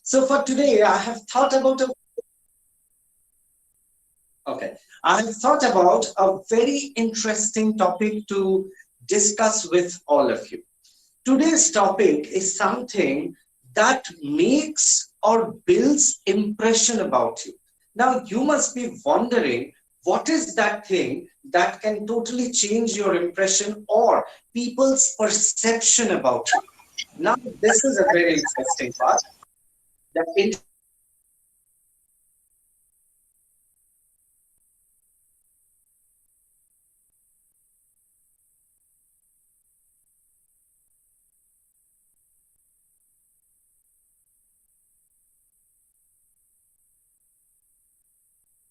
So for today, I have thought about a okay. I have thought about a very interesting topic to discuss with all of you. Today's topic is something that makes or builds impression about you. Now you must be wondering what is that thing that can totally change your impression or people's perception about you. Now this is a very interesting part. The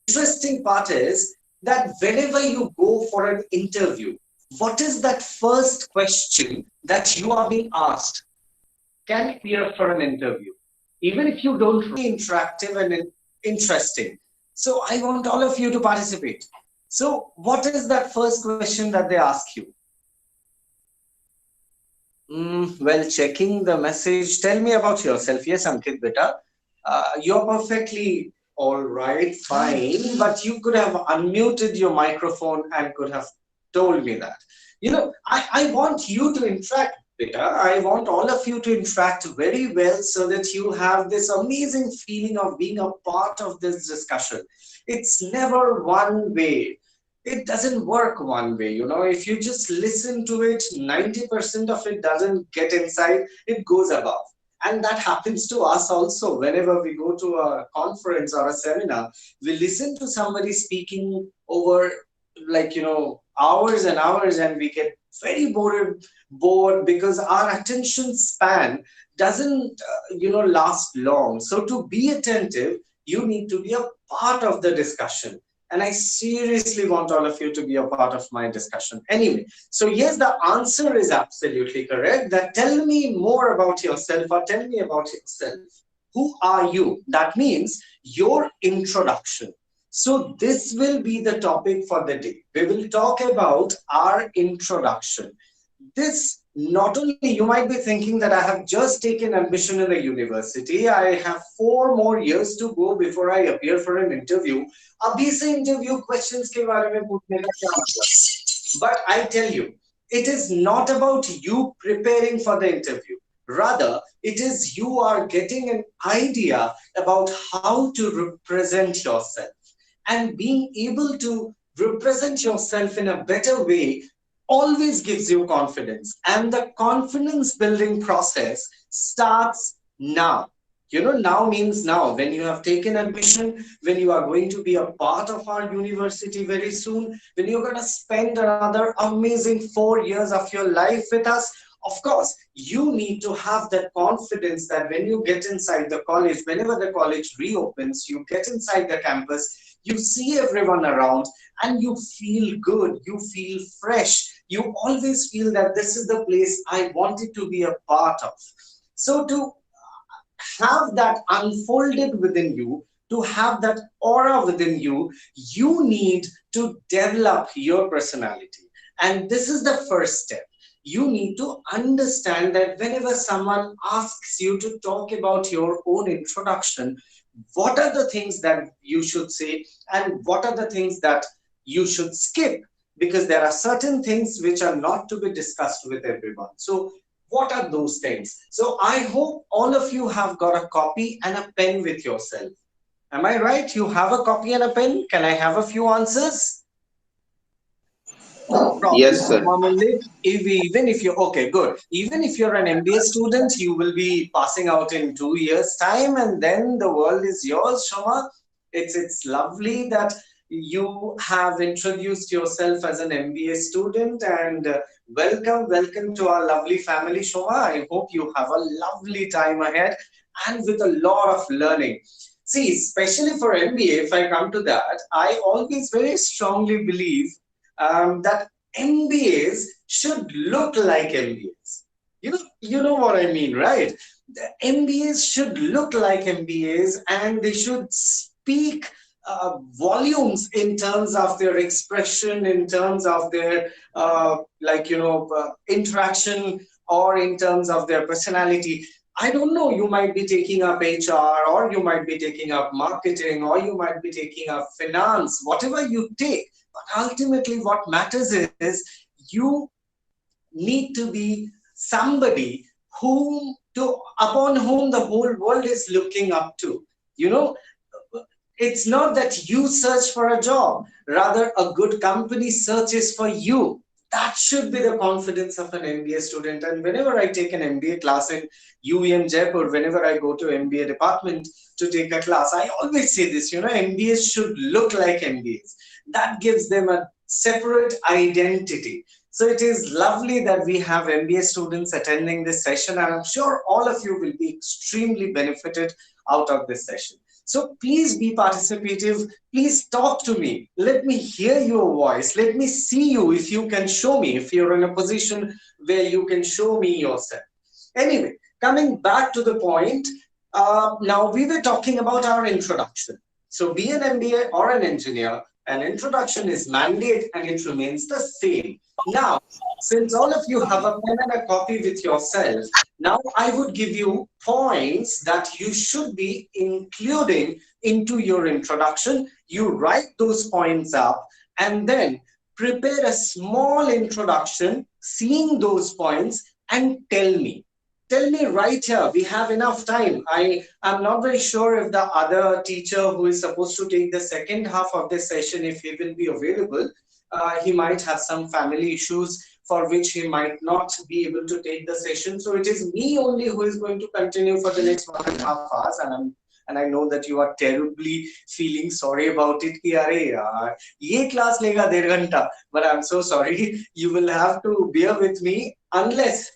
interesting part is that whenever you go for an interview, what is that first question that you are being asked? Can appear for an interview, even if you don't interactive and interesting. So I want all of you to participate. So what is that first question that they ask you? Well, checking the message. Tell me about yourself. Yes, Ankit, beta. You're perfectly all right, fine, but you could have unmuted your microphone and could have told me that. I want you to interact, beta. I want all of you to interact very well so that you have this amazing feeling of being a part of this discussion. It's never one way. It doesn't work one way. If you just listen to it, 90% of it doesn't get inside, it goes above. And that happens to us also. Whenever we go to a conference or a seminar, we listen to somebody speaking over, like, hours and hours, and we get very bored because our attention span doesn't last long. So to be attentive, you need to be a part of the discussion, and I seriously want all of you to be a part of my discussion. Anyway, so yes, the answer is absolutely correct. That tell me more about yourself, or tell me about yourself. Who are you? That means your introduction. So this will be the topic for the day. We will talk about our introduction. This, not only, you might be thinking that I have just taken admission in the university, I have 4 more years to go before I appear for an interview. अभी से interview questions के बारे में पूछने का क्या मतलब? But I tell you, it is not about you preparing for the interview. Rather, it is you are getting an idea about how to represent yourself, and being able to represent yourself in a better way always gives you confidence. And the confidence building process starts now. Now means now. When you have taken admission, when you are going to be a part of our university very soon, when you're going to spend another amazing 4 years of your life with us, of course, you need to have that confidence that when you get inside the college, whenever the college reopens, you get inside the campus, you see everyone around, and you feel good, you feel fresh, you always feel that this is the place I wanted to be a part of. So to have that unfolded within you, to have that aura within you, you need to develop your personality. And this is the first step. You need to understand that whenever someone asks you to talk about your own introduction, what are the things that you should say and what are the things that you should skip, because there are certain things which are not to be discussed with everyone. So what are those things? So I hope all of you have got a copy and a pen with yourself. Am I right? You have a copy and a pen? Can I have a few answers? No problem. Yes, sir. Even if you're okay, good. Even if you're an MBA student, you will be passing out in 2 years' time, and then the world is yours, Shoma. It's lovely that you have introduced yourself as an MBA student, and welcome to our lovely family, Shoma. I hope you have a lovely time ahead and with a lot of learning. See, especially for MBA, if I come to that, I always very strongly believe that MBAs should look like MBAs. You know what I mean, right? The MBAs should look like MBAs, and they should speak volumes in terms of their expression, in terms of their interaction, or in terms of their personality. I don't know, you might be taking up HR, or you might be taking up marketing, or you might be taking up finance, whatever you take. But ultimately, what matters is you need to be somebody upon whom the whole world is looking up to. You know, it's not that you search for a job, rather a good company searches for you. That should be the confidence of an MBA student. And whenever I take an MBA class in UEM Jaipur, whenever I go to MBA department to take a class, I always say this, MBAs should look like MBAs. That gives them a separate identity. So it is lovely that we have MBA students attending this session, and I'm sure all of you will be extremely benefited out of this session. So please be participative. Please talk to me. Let me hear your voice. Let me see you if you can show me, if you're in a position where you can show me yourself. Anyway, coming back to the point, now we were talking about our introduction. So be an MBA or an engineer, an introduction is mandate and it remains the same. Now, since all of you have a pen and a copy with yourself, now I would give you points that you should be including into your introduction. You write those points up and then prepare a small introduction, seeing those points, and tell me. Tell me right here. We have enough time. I am not very sure if the other teacher who is supposed to take the second half of this session, if he will be available. He might have some family issues for which he might not be able to take the session. So it is me only who is going to continue for the next 1.5 hours, and I know that you are terribly feeling sorry about it. Ki, Are, yaar, ye class lega 1.5 घंटा, but I'm so sorry. You will have to bear with me unless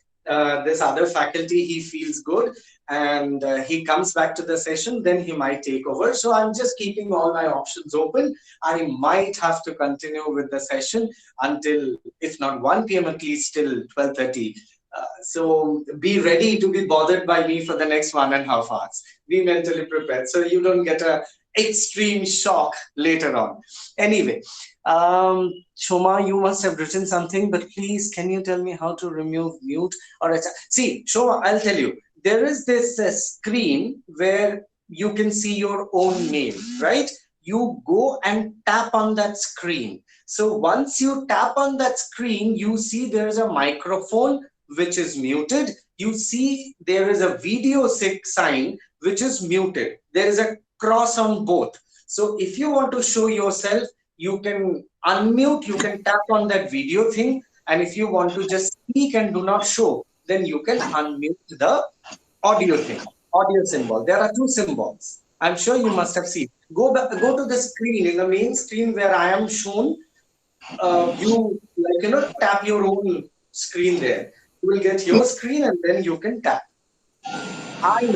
this other faculty he feels good and he comes back to the session, then he might take over. So I'm just keeping all my options open. I might have to continue with the session until, if not 1 p.m., at least till 12:30. So be ready to be bothered by me for the next 1.5 hours. Be mentally prepared so you don't get a extreme shock later on. Anyway, Shoma, you must have written something, but please, can you tell me how to remove mute? Or see, Shoma, I'll tell you. There is this screen where you can see your own name, right? You go and tap on that screen. So once you tap on that screen, you see there's a microphone which is muted. You see there is a video sign which is muted. There is a cross on both. So if you want to show yourself, you can unmute, you can tap on that video thing. And if you want to just speak and do not show, then you can unmute the audio thing, audio symbol. There are two symbols. I'm sure you must have seen. Go to the screen, in the main screen where I am shown. You tap your own screen there. You will get your screen and then you can tap. I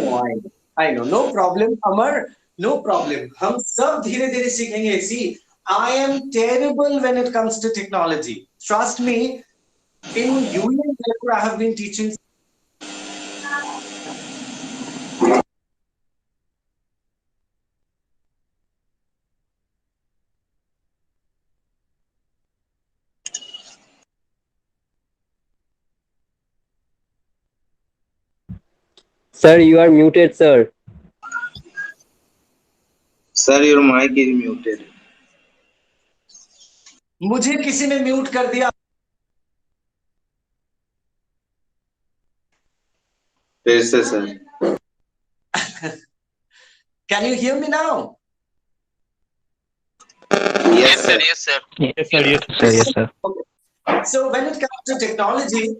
know. No problem, Amar. No problem. हम सब धीरे धीरे सीखेंगे. See, I am terrible when it comes to technology. Trust me. In UEM Jaipur, I have been teaching. Sir, you are muted, sir. Sir, your mic is muted. मुझे किसी ने mute कर दिया. Yes, sir. Can you hear me now? Yes, sir. Yes, sir. Yes, sir. Yes, sir. Okay. So when it comes to technology,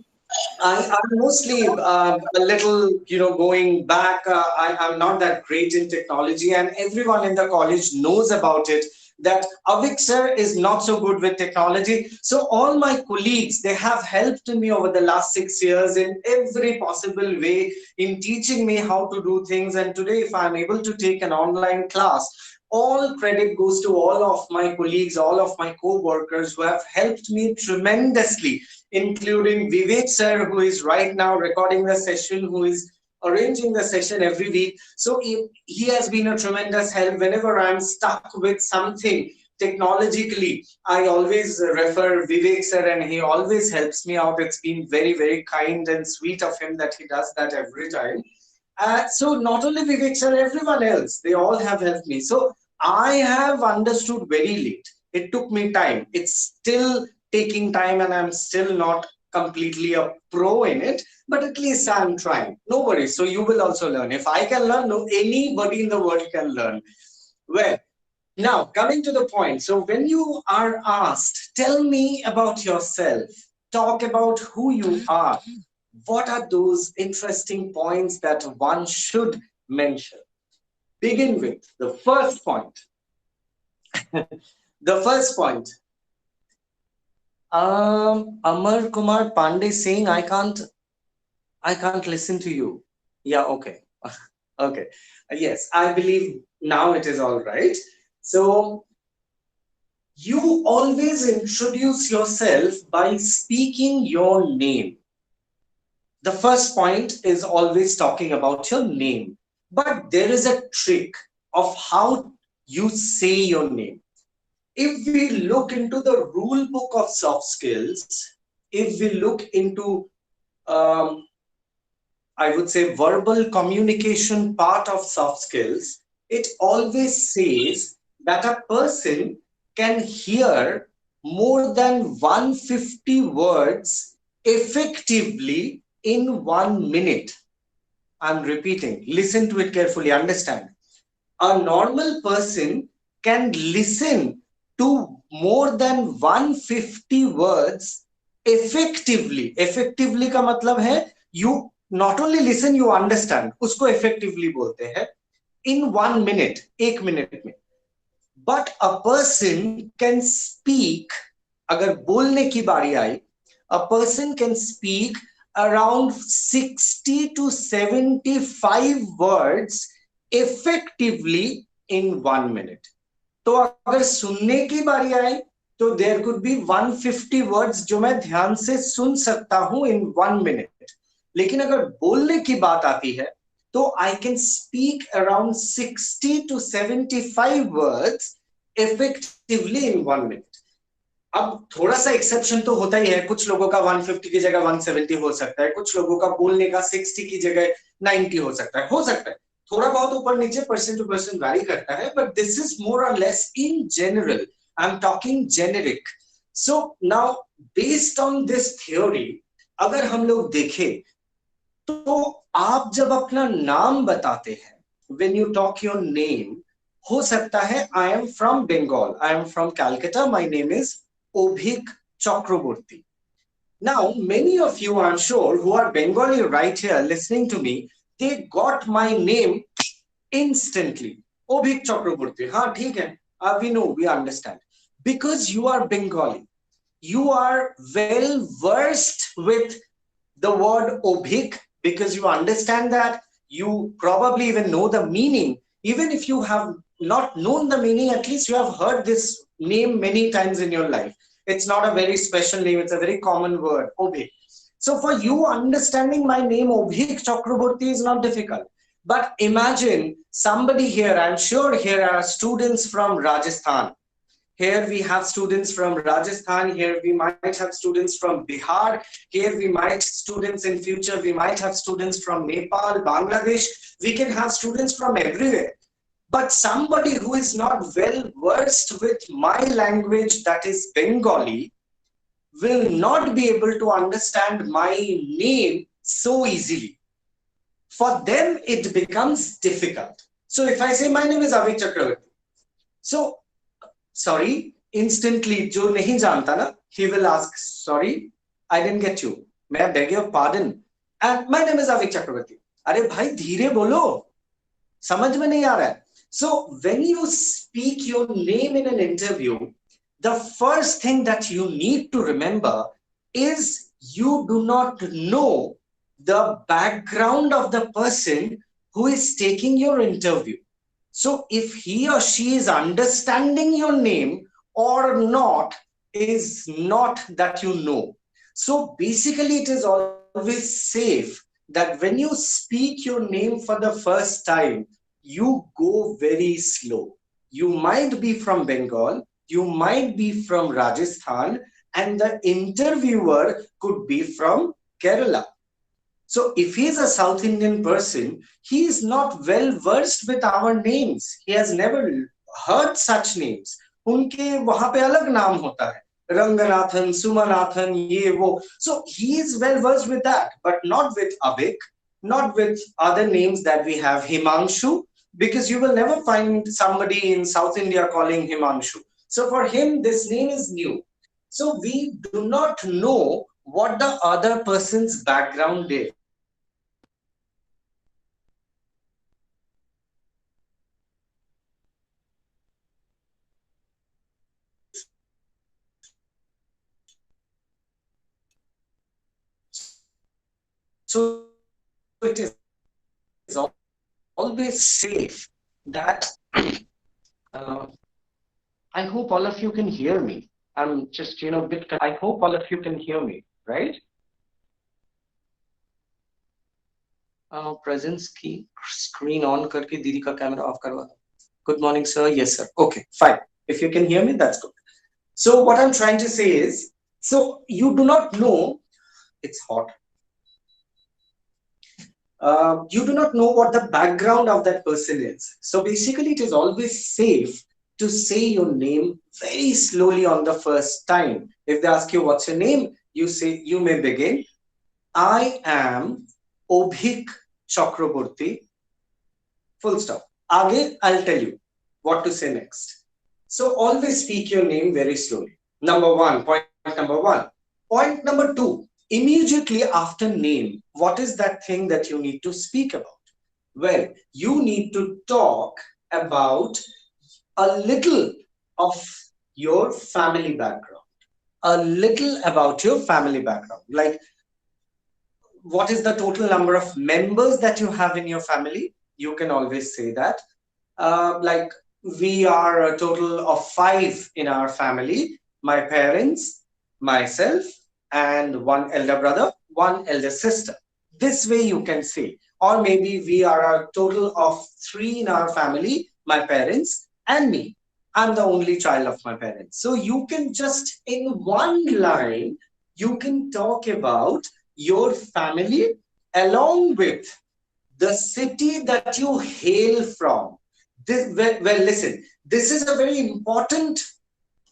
I'm mostly a little, going back. I'm not that great in technology, and everyone in the college knows about it. That Avik sir is not so good with technology. So all my colleagues, they have helped me over the last 6 years in every possible way in teaching me how to do things. And today, if I'm able to take an online class, all credit goes to all of my colleagues, all of my co-workers who have helped me tremendously, including Vivek sir, who is right now recording the session, who is arranging the session every week. So he has been a tremendous help. Whenever I'm stuck with something technologically, I always refer Vivek sir and he always helps me out. It's been very, very kind and sweet of him that he does that every time. So not only Vivek sir, everyone else, they all have helped me. So I have understood very late. It took me time. It's still taking time, and I'm still not completely a pro in it, but at least I'm trying. No worries. So you will also learn. If I can learn, no, anybody in the world can learn. Well, now coming to the point. So when you are asked, tell me about yourself, talk about who you are, what are those interesting points that one should mention? Begin with the first point. The first point. Amar Kumar Pandey saying, I can't listen to you. Yeah, okay. Okay. Yes, I believe now it is all right. So you always introduce yourself by speaking your name. The first point is always talking about your name. But there is a trick of how you say your name. If we look into the rule book of soft skills, if we look into, I would say, verbal communication part of soft skills, it always says that a person can hear more than 150 words effectively in 1 minute. I'm repeating, listen to it carefully, understand. A normal person can listen to more than 150 words effectively. Effectively का मतलब है you not only listen, you understand. उसको effectively बोलते हैं in 1 minute, 1 minute में. But a person can speak, अगर बोलने की बारी आई, a person can speak around 60 to 75 words effectively in 1 minute. तो अगर सुनने की बारी आए तो there could be 150 words जो मैं ध्यान से सुन सकता हूं in 1 minute. लेकिन अगर बोलने की बात आती है तो I can speak around 60 to 75 words effectively in 1 minute. अब थोड़ा सा एक्सेप्शन तो होता ही है, कुछ लोगों का 150 की जगह 170 हो सकता है, कुछ लोगों का बोलने का 60 की जगह 90 हो सकता है, थोड़ा बहुत ऊपर नीचे परसेंट टू परसेंट वैरी करता है, बट दिस इज मोर और less in general. I am talking generic. So now based on this theory अगर हम लोग देखें तो आप जब अपना नाम बताते हैं, when you talk your name, हो सकता है I am from Bengal, I am from Calcutta, my name is Obhik Chakraborty. Now, many of you, I'm sure, who are Bengali right here listening to me, they got my name instantly. Obhik Chakraborty. हाँ ठीक है, we know, we understand. Because you are Bengali, you are well versed with the word Obhik, because you understand that, you probably even know the meaning. Even if you have not known the meaning, at least you have heard this name many times in your life. It's not a very special name, it's a very common word, Obhik. So for you, understanding my name Obhik Chakraborty is not difficult. But imagine somebody here, I'm sure here are students from Rajasthan. Here we have students from Rajasthan, here we might have students from Bihar, here we might students in future, we might have students from Nepal, Bangladesh, we can have students from everywhere. But somebody who is not well versed with my language, that is Bengali, will not be able to understand my name so easily. For them, it becomes difficult. So if I say my name is Avik Chakraborty, so sorry, instantly, जो नहीं जानता ना, he will ask, sorry, I didn't get you. May I beg your pardon? And my name is Avik Chakraborty. अरे भाई धीरे बोलो, समझ में नहीं आ रहा है. So when you speak your name in an interview, the first thing that you need to remember is you do not know the background of the person who is taking your interview. So if he or she is understanding your name or not is not that you know. So basically it is always safe that when you speak your name for the first time, you go very slow. You might be from Bengal, you might be from Rajasthan, and the interviewer could be from Kerala. So if he is a South Indian person, he is not well versed with our names. He has never heard such names. उनके वहां पे अलग नाम होता है, रंगनाथन, सुमनाथन, ये वो. So he is well versed with that, but not with Avik, not with other names that we have, Himanshu, because you will never find somebody in South India calling Himanshu. So for him, this name is new. So we do not know what the other person's background is. So it is always safe that I hope all of you can hear me. I'm just, bit. I hope all of you can hear me, right? Presence key, screen on करके दीदी का camera off करवा दो. Good morning, sir. Yes, sir. Okay, fine. If you can hear me, that's good. So what I'm trying to say is, so you do not know, it's hot. You do not know what the background of that person is. So basically, it is always safe to say your name very slowly on the first time. If they ask you what's your name, you may begin, I am Obhik Chakraborty, full stop. Aage, I'll tell you what to say next. So always speak your name very slowly. Point number one. Point number two, immediately after name, what is that thing that you need to speak about? Well, you need to talk about a little of your family background. A little about your family background. Like, what is the total number of members that you have in your family? You can always say that. Like, we are a total of 5 in our family. My parents, myself, and one elder brother, one elder sister. This way you can say. Or maybe we are a total of 3 in our family, my parents and me. I'm the only child of my parents. So you can just, in one line, you can talk about your family along with the city that you hail from. Well, listen, this is a very important,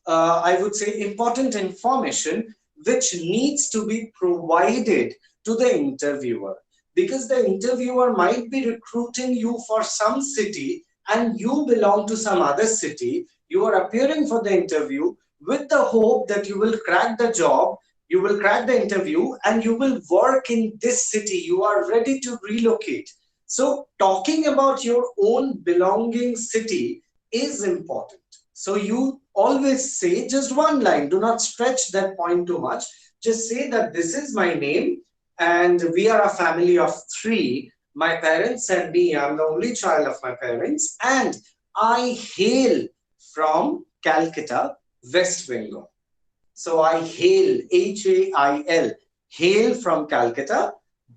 I would say, important information which needs to be provided to the interviewer, because the interviewer might be recruiting you for some city and you belong to some other city. You are appearing for the interview with the hope that you will crack the job, you will crack the interview, and you will work in this city. You are ready to relocate. So talking about your own belonging city is important. So you always say just one line. Do not stretch that point too much. Just say that this is my name and we are a family of 3. My parents and me, I'm the only child of my parents, and I hail from Calcutta, West Bengal. So I hail, Hail, hail from Calcutta,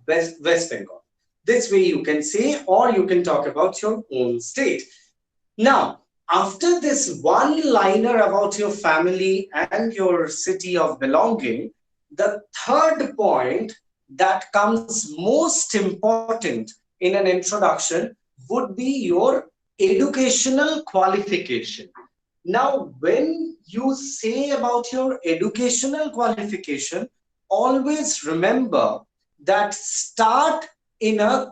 West Bengal. This way you can say, or you can talk about your own state. Now, after this one-liner about your family and your city of belonging, the third point that comes most important in an introduction would be your educational qualification. Now, when you say about your educational qualification, always remember that start in a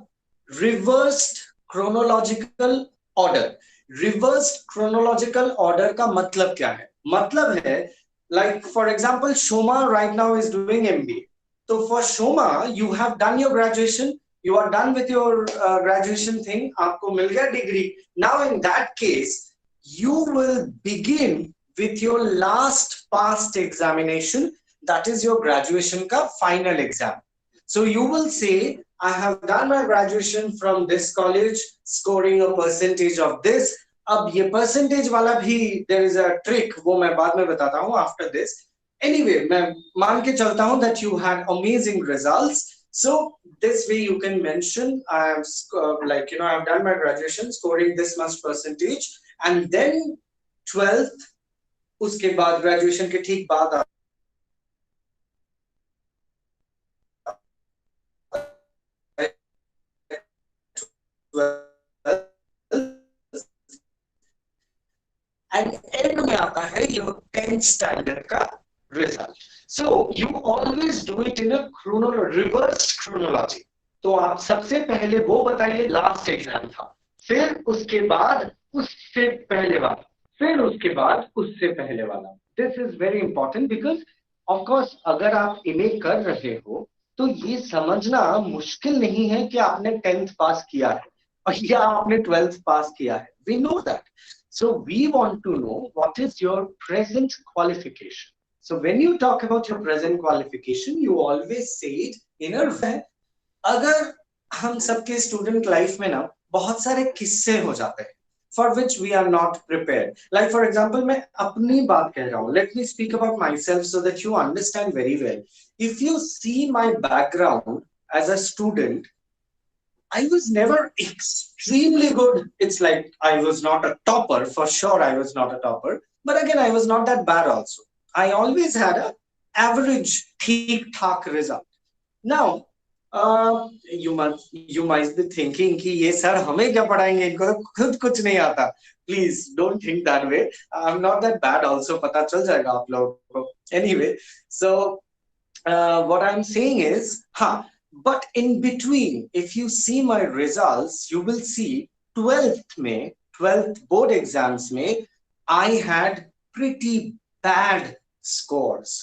reversed chronological order. Reversed chronological order का मतलब क्या है? मतलब है, like for example, Shoma right now is doing MBA. So for Shoma, you have done your graduation, you are done with your graduation thing, आपको मिल गया degree. Now in that case, you will begin with your last past examination, that is your graduation ka final exam. So you will say, I have done my graduation from this college, scoring a percentage of this. अब ये percentage वाला भी, there is a trick, वो मैं बाद में बताता हूँ after this. Anyway, मैं मान के चलता हूँ that you had amazing results. So this way you can mention, I have I have done my graduation, scoring this much percentage, and then 12th, उसके बाद graduation के ठीक बाद है योर 10th स्टैंडर्ड का result. So you always do it in a reverse chronology. तो आप सबसे पहले वो बताइए लास्ट एग्जाम था, फिर उसके बाद उससे पहले वाला, फिर उसके बाद उससे पहले वाला. This is very important because of course अगर आप इमेज कर रहे हो तो ये समझना मुश्किल नहीं है कि आपने 10th पास किया है और या आपने 12th पास किया है. We know that. So we want to know what is your present qualification. So when you talk about your present qualification, you always say it in a way. अगर हम सबके स्टूडेंट लाइफ में ना बहुत सारे किस्से हो जाते हैं for which we are not prepared. Like for example, मैं अपनी बात कह रहा हूँ. Let me speak about myself so that you understand very well. If you see my background as a student, I was never extremely good. It's like I was not a topper. For sure, I was not a topper. But again, I was not that bad also. I always had a average, ठीक-ठाक result. Now, you might be thinking कि ये sir हमें क्या पढ़ाएंगे, इनको तो खुद कुछ नहीं आता. Please don't think that way. I'm not that bad also. पता चल जाएगा आप लोगों को. Anyway, so what I'm saying is, हाँ. But in between, if you see my results, you will see 12th board exams में I had pretty bad scores.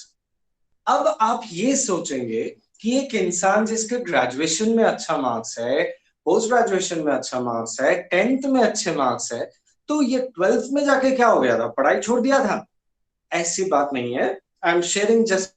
अब आप ये सोचेंगे कि एक इंसान जिसके ग्रेजुएशन में अच्छा मार्क्स है, पोस्ट ग्रेजुएशन में अच्छा मार्क्स है, 10th में अच्छे मार्क्स है, तो ये 12th में जाके क्या हो गया था, पढ़ाई छोड़ दिया था? ऐसी बात नहीं है. I am sharing just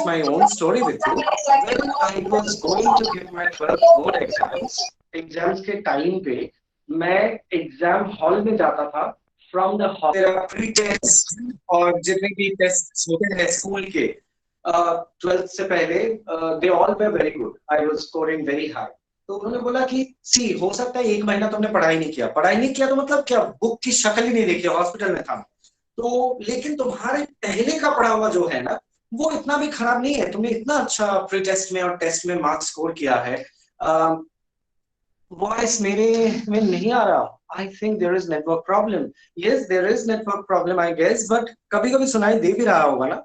my own story with you. When I was going to give my 12th board exams के टाइम पे मैं एग्जाम हॉल में जाता था. फ्रॉम द हॉल मेरा प्री टेस्ट और जितने भी टेस्ट होते हैं स्कूल के 12th से पहले, they all way very good. I was scoring very high. तो उन्होंने बोला कि सी हो सकता है 1 महीना तुमने पढ़ाई नहीं किया तो मतलब क्या, बुक की शक्ल ही नहीं देखी, हॉस्पिटल में था. तो लेकिन तुम्हारे पहले का पढ़ा हुआ जो है ना, वो इतना भी खराब नहीं है. तुमने इतना अच्छा प्री टेस्ट में और टेस्ट में मार्क्स स्कोर किया है. वॉइस मेरे में नहीं आ रहा. I think there is network problem. Yes, there is network problem I guess, but कभी कभी सुनाई दे भी रहा होगा ना.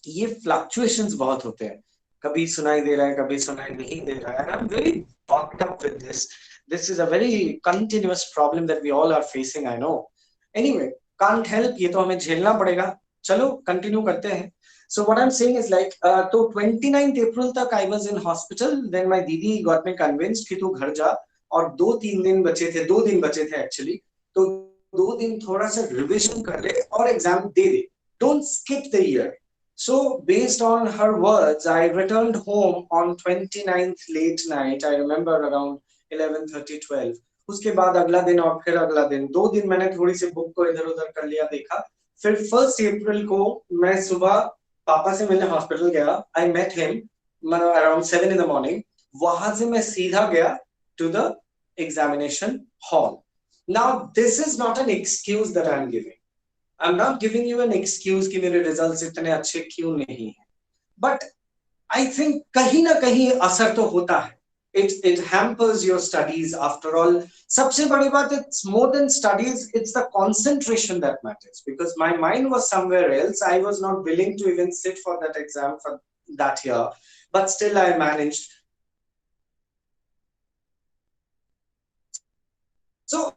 ये फ्लक्चुएशंस बहुत होते हैं, कभी सुनाई दे रहा है, कभी सुनाई नहीं दे रहा है. I am very boxed up with this. This is a very continuous problem that we all are facing, I know. Anyway, can't help, ये तो हमें झेलना पड़ेगा. चलो कंटिन्यू करते हैं. So what I'm saying is like, तो 29th April तक I was in hospital. Then my दीदी got me convinced कि तू घर जा, और 2 दिन बचे थे actually. तो 2 दिन थोड़ा सा रिविजन कर ले और exam they they. Don't skip the year. So based on her words, I returned home on 29th late night. I remember around 11:30, 12. उसके बाद अगला दिन और फिर अगला दिन, 2 दिन मैंने थोड़ी सी बुक को इधर उधर कर लिया, देखा. फिर 1st April को मैं सुबह पापा से मिलने हॉस्पिटल गया. I met him around 7 in the morning. वहां से मैं सीधा गया to the examination hall. Now this is not an excuse that I am giving. I am not giving you an excuse कि मेरे रिजल्ट्स इतने अच्छे क्यों नहीं है, बट आई थिंक कहीं ना कहीं असर तो होता है. it hampers your studies after all. सबसे बड़ी बात, it's more than studies, it's the concentration that matters, because my mind was somewhere else. I was not willing to even sit for that exam for that year, but still I managed. So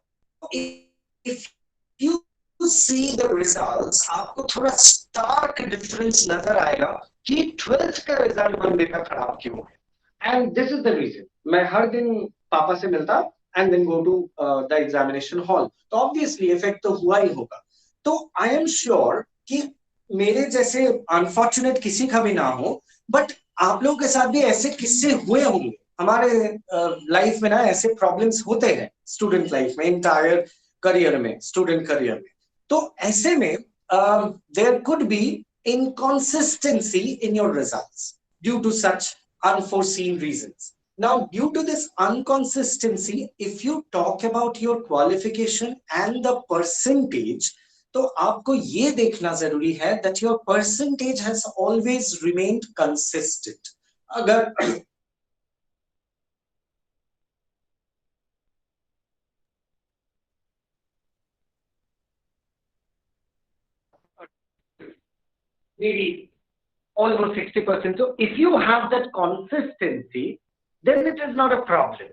if you see the results, आपको थोड़ा stark difference नजर आएगा कि 12th का result बंदे का खराब क्यों है. And this is the reason. मैं हर दिन पापा से मिलता and then go to the examination hall. तो obviously effect तो हुआ ही होगा. तो आई एम श्योर कि मेरे जैसे अनफॉर्चुनेट किसी का भी ना हो, बट आप लोगों के साथ भी ऐसे किस्से हुए होंगे। हमारे लाइफ में ना ऐसे प्रॉब्लम्स होते हैं स्टूडेंट लाइफ में, इंटायर करियर में, स्टूडेंट करियर में। तो ऐसे में there could be inconsistency in your results due to such unforeseen reasons. Now, due to this inconsistency, if you talk about your qualification and the percentage, तो आपको ये देखना जरूरी है that your percentage has always remained consistent. अगर maybe almost 60%. So if you have that consistency, then it is not a problem.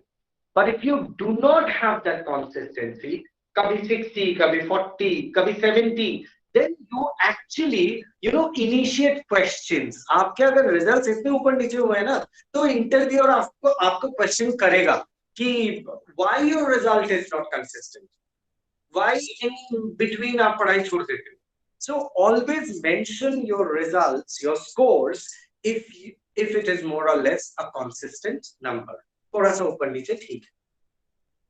But if you do not have that consistency, kabhi 60, kabhi 40, kabhi 70, then you actually, initiate questions. आपके अगर results इतने ऊपर नीचे हुए ना, तो interviewer आपको question करेगा कि why your result is not consistent, why in between आप पढ़ाई छोड़ देते हो. So always mention your results, your scores, if it is more or less a consistent number. थोड़ा सा ऊपर नीचे ठीक है.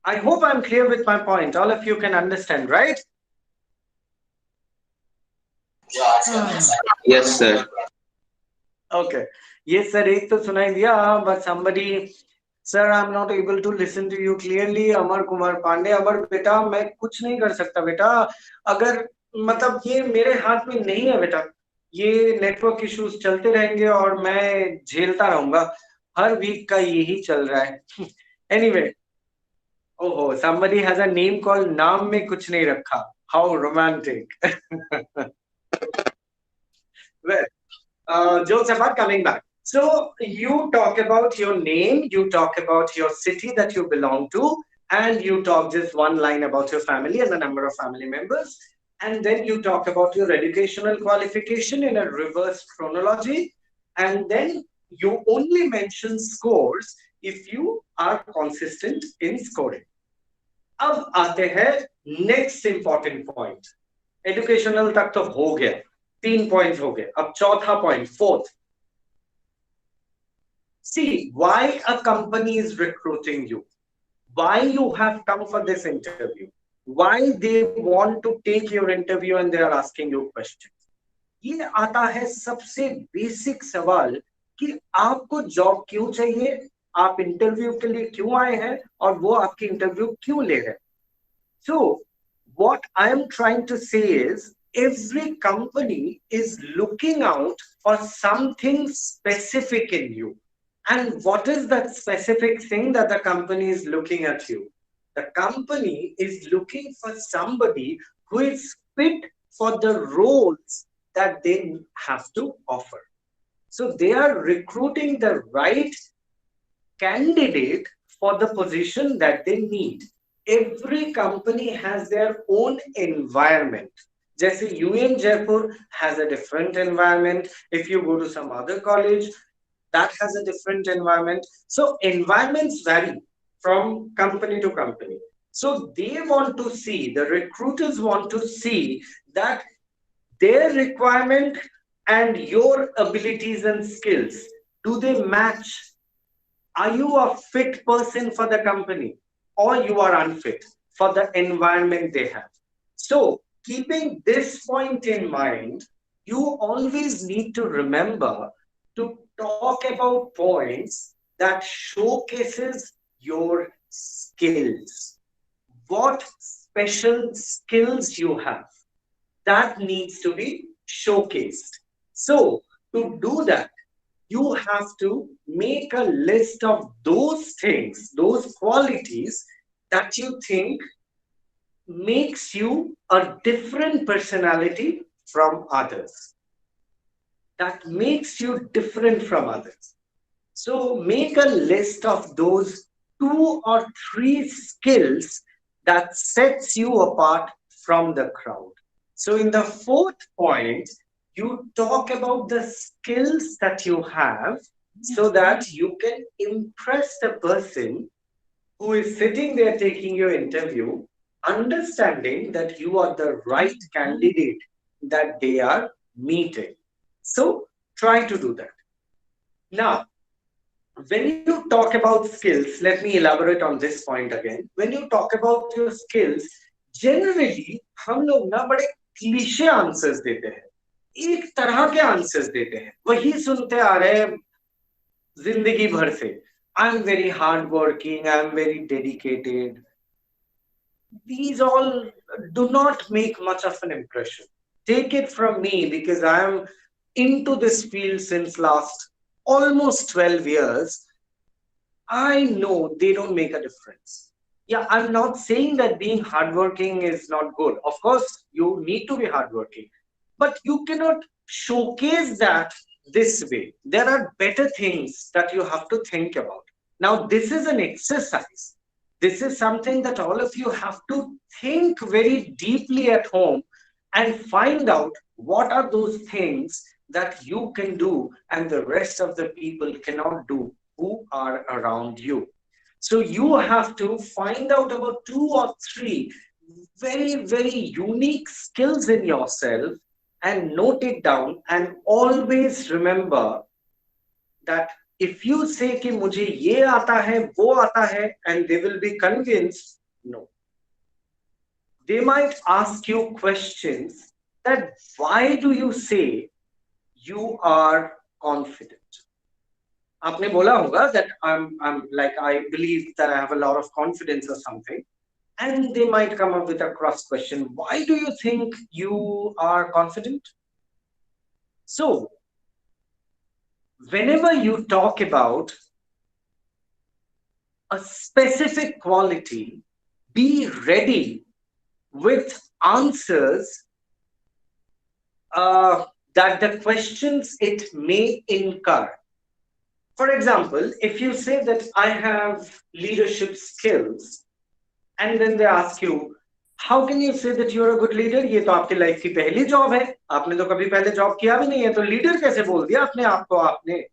I hope I'm clear with my point. All of you can understand, right? Yes, sir. Okay. Yes, sir. एक तो सुनाई दिया, but somebody, sir, I'm not able to listen to you clearly. अमर कुमार पांडे, अमर बेटा मैं कुछ नहीं कर सकता बेटा, अगर मतलब ये मेरे हाथ में नहीं है बेटा, ये नेटवर्क इश्यूज चलते रहेंगे और मैं झेलता रहूंगा. हर वीक का यही चल रहा है. Anyway, oh, somebody has a name called नाम में कुछ नहीं रखा. How romantic. Well, jokes apart, coming back. So you talk about your name, you talk about your city that you belong to, and you talk just one line about your family and the number of family members. And then you talk about your educational qualification in a reverse chronology. And then you only mention scores if you are consistent in scoring. अब आते हैं next important point. Educational तक तो हो गया, 3 points हो गए. अब चौथा point, fourth. See why a company is recruiting you, why you have come for this interview, why they want to take your interview and they are asking you questions. ये आता है सबसे बेसिक सवाल कि आपको जॉब क्यों चाहिए, आप इंटरव्यू के लिए क्यों आए हैं और वो आपकी इंटरव्यू क्यों ले रहे हैं. So what I am trying to say is every company is looking out for something specific in you. And what is that specific thing that the company is looking at you? The company is looking for somebody who is fit for the roles that they have to offer. So they are recruiting the right candidate for the position that they need. Every company has their own environment. Jaise UM Jaipur has a different environment. If you go to some other college, that has a different environment. So environments vary from company to company. So they want to see, the recruiters want to see that their requirement and your abilities and skills, do they match? Are you a fit person for the company or you are unfit for the environment they have? So keeping this point in mind, you always need to remember to talk about points that showcases your skills. What special skills you have, that needs to be showcased. So to do that, you have to make a list of those things, those qualities that you think makes you a different personality from others. That makes you different from others. So make a list of those 2 or 3 skills that sets you apart from the crowd. So in the 4th point, you talk about the skills that you have so that you can impress the person who is sitting there taking your interview. understanding that you are the right candidate that they are meeting. So try to do that. Now, when you talk about skills, let me elaborate on this point again. When you talk about your skills, generally हम लोग ना बड़े cliché answers देते हैं, एक तरह के answers देते हैं, वही सुनते आ रहे हैं जिंदगी भर से. आई am very hard working, I am very dedicated. These all do not make much of an impression. Take it from me, because I am into this field since last almost 12 years. I know they don't make a difference. Yeah, I'm not saying that being hardworking is not good. Of course, you need to be hardworking, but you cannot showcase that this way. There are better things that you have to think about. Now, this is an exercise. This is something that all of you have to think very deeply at home and find out what are those things that you can do and the rest of the people cannot do who are around you. So you have to find out about 2 or 3 very, very unique skills in yourself and note it down, and always remember that if you say कि मुझे ये आता है, वो आता है, and they will be convinced, no. They might ask you questions that why do you say you are confident? आपने बोला होगा that I'm like, I believe that I have a lot of confidence or something, and they might come up with a cross question. Why do you think you are confident? So, whenever you talk about a specific quality, be ready with answers that the questions it may incur. For example, if you say that I have leadership skills, and then they ask you, how can you say that you're a good leader? ये तो आपकी life की पहली job है, आपने तो कभी पहले जॉब किया भी नहीं है, तो लीडर कैसे बोल दिया अपने आप को आपने?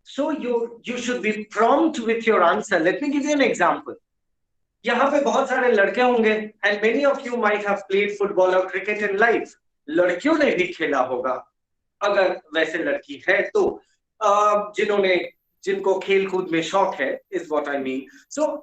So you should be prompt with your answer. Let me give you an example. यहाँ पे बहुत सारे लड़के होंगे, and many of you might have played football or cricket in life. लड़कियों ने भी खेला होगा, अगर वैसे लड़की है तो, जिनको खेल कूद में शौक है, is what I mean. So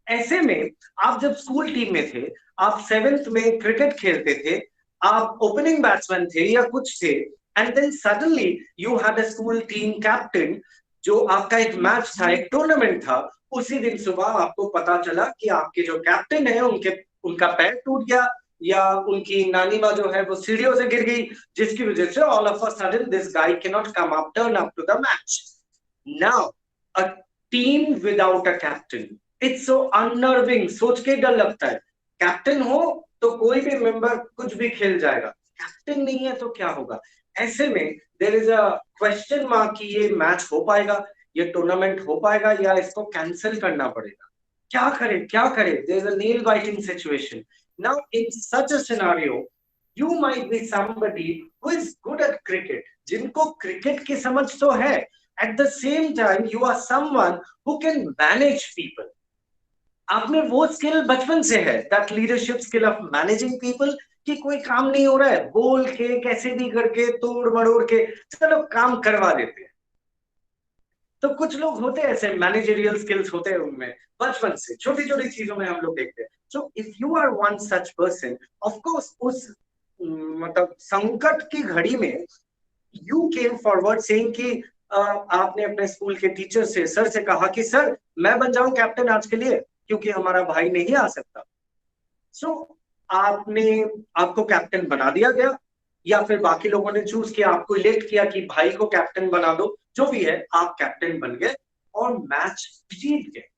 ऐसे में आप जब स्कूल टीम में थे, आप 7th में क्रिकेट खेलते थे, आप ओपनिंग बैट्समैन थे या कुछ थे, and then suddenly you had a school team captain, जो आपका एक मैच था, एक टूर्नामेंट था, उसी दिन सुबह आपको पता चला कि आपके जो कैप्टन है उनका पैर टूट गया, या उनकी नानी माँ जो है वो सीढ़ियों से गिर गई, जिसकी वजह से all of a sudden this guy can not come up, turn up to the match. Now a team without a captain, it's so unnerving. सोच के डर लगता है. कैप्टन हो तो कोई भी मेंबर कुछ भी खेल जाएगा, कैप्टन नहीं है तो क्या होगा? ऐसे में there is a question mark कि ये मैच हो पाएगा, ये टूर्नामेंट हो पाएगा, या इसको कैंसिल करना पड़ेगा. क्या करे? There is a nail biting situation. Now in such a scenario you might be somebody who is good at cricket, जिनको क्रिकेट की समझ तो है. At the same time, you are someone who can manage people. आप में वो skill बचपन से है, that leadership skill of managing people, कि कोई काम नहीं हो रहा है, बोल के कैसे भी करके तोड़ मड़ोड़ के चलो काम करवा देते हैं. तो कुछ लोग होते हैं ऐसे, मैनेजरियल स्किल्स होते हैं उनमें बचपन से, छोटी छोटी चीजों में हम लोग देखते हैं. So if you are one such person, of course उस मतलब संकट की घड़ी में यू केम फॉरवर्ड सेइंग कि आपने अपने स्कूल के टीचर से, सर से कहा कि सर मैं बन जाऊं कैप्टन आज के लिए, क्योंकि हमारा भाई नहीं आ सकता. सो आपको कैप्टन बना दिया गया, या फिर बाकी लोगों ने चूज किया, आपको इलेक्ट किया कि भाई को कैप्टन बना दो, जो भी है, आप कैप्टन बन गए और मैच जीत गए.